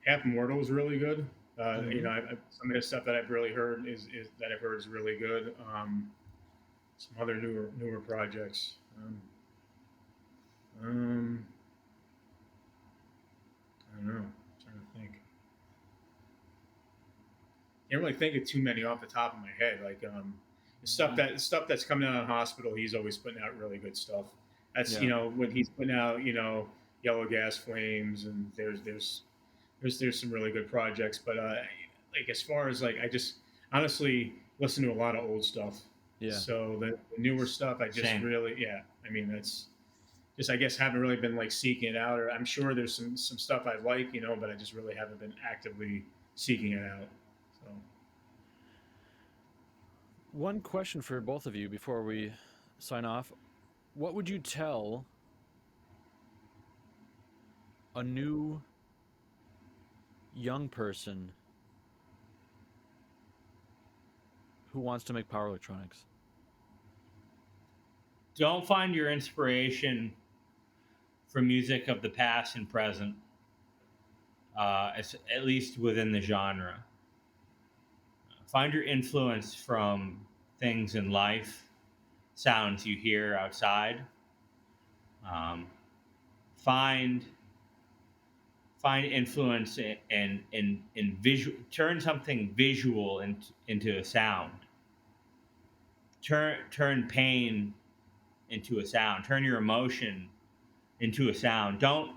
Half Mortal is really good. You know, some of the stuff that I've really heard is that I've heard is really good. Some other newer projects. Um, I don't know. I'm trying to think. Can't really think of too many off the top of my head. Like stuff that's coming out of the hospital, he's always putting out really good stuff. That's Yeah. when he's putting out Yellow Gas Flames, and there's some really good projects. But like as far as like I just honestly listen to a lot of old stuff. Yeah. So the newer stuff, I just Same. really I mean that's just I guess haven't really been like seeking it out. Or I'm sure there's some stuff I like, but I just really haven't been actively seeking it out. So. One question for both of you before we sign off. What would you tell a new young person who wants to make power electronics? Don't find your inspiration from music of the past and present, at least within the genre. Find your influence from things in life, sounds you hear outside. Find influence in visual. Turn something visual into a sound. Turn pain into a sound. Turn your emotion into a sound. Don't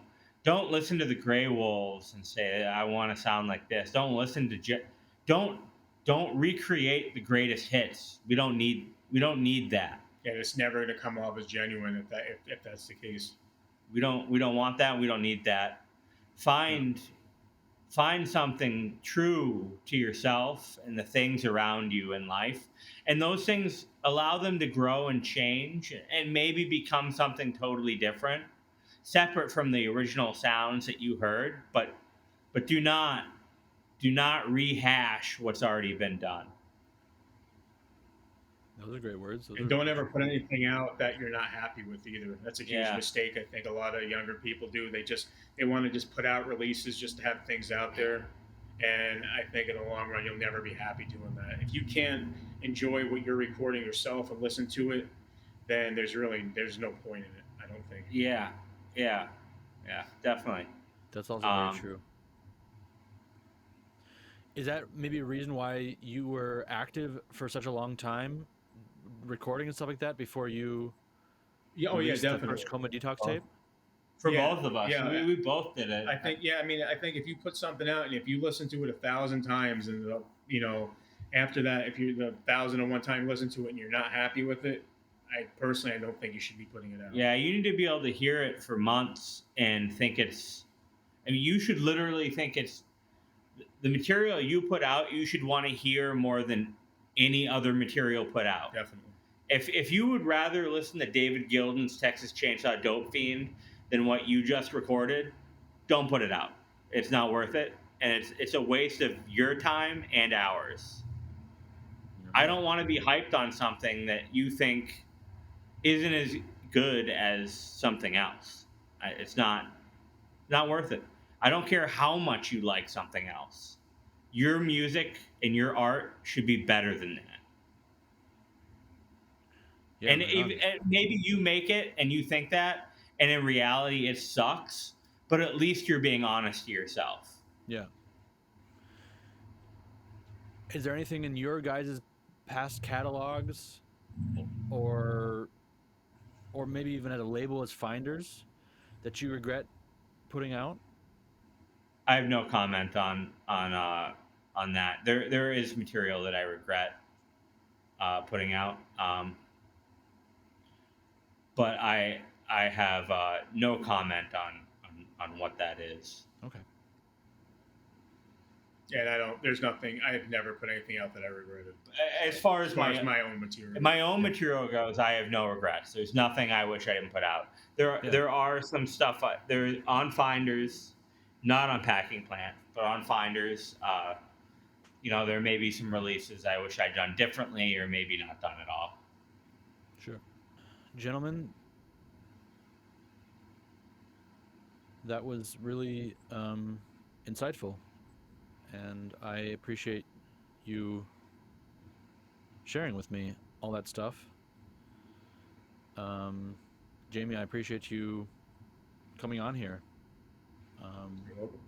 listen to the Grey Wolves and say I want to sound like this. Don't listen to don't recreate the greatest hits. We don't need that. Yeah, it's never going to come off as genuine if that's the case. We don't want that. We don't need that. Find something true to yourself and the things around you in life, and those things allow them to grow and change and maybe become something totally different, separate from the original sounds that you heard, but do not rehash what's already been done. Those are great words. And don't ever put anything out that you're not happy with either. That's a huge mistake. I think a lot of younger people do. They want to just put out releases just to have things out there. And I think in the long run, you'll never be happy doing that. If you can't enjoy what you're recording yourself and listen to it, then there's no point in it, I don't think. Yeah, definitely. That's also very true. Is that maybe a reason why you were active for such a long time, recording and stuff like that before you? Definitely. The first Coma Detox tape. For both of us, yeah, we both did it. I think I think if you put something out and if you listen to it 1,000 times and after that, if you're the 1,001 time you listen to it and you're not happy with it, I don't think you should be putting it out. Yeah, you need to be able to hear it for months and think it's. I mean, you should literally think it's the material you put out. You should want to hear more than any other material put out. Definitely. If you would rather listen to David Gilden's Texas Chainsaw Dope Fiend than what you just recorded, don't put it out. It's not worth it, and it's a waste of your time and ours. I don't want to be hyped on something that you think isn't as good as something else. It's not worth it. I don't care how much you like something else. Your music and your art should be better than that. Yeah, and maybe you make it and you think that, and in reality it sucks, but at least you're being honest to yourself. Yeah. Is there anything in your guys' past catalogs or maybe even at a label as Finders that you regret putting out? I have no comment on that. There is material that I regret putting out. But I have no comment on what that is. Okay. Yeah, and there's nothing. I've never put anything out that I regretted. As far as my own material. My own material goes, I have no regrets. There's nothing I wish I didn't put out. There are some stuff there on Finders, not on Packing Plant, but on Finders. There may be some releases I wish I'd done differently, or maybe not done at all. Sure. Gentlemen, that was really insightful, and I appreciate you sharing with me all that stuff. Jamie, I appreciate you coming on here. You're welcome.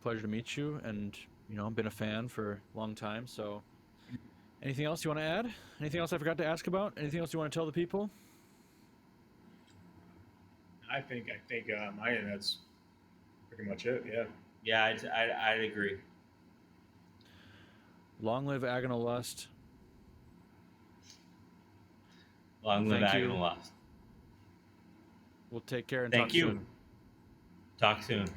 Pleasure to meet you, and I've been a fan for a long time. So, anything else you want to add? Anything else I forgot to ask about? Anything else you want to tell the people? I think my end, that's pretty much it. Yeah. Yeah, I'd agree. Long live Agonal Lust. Long live Thank you. Agonal Lust. We'll take care and Thank talk you. soon. Talk soon.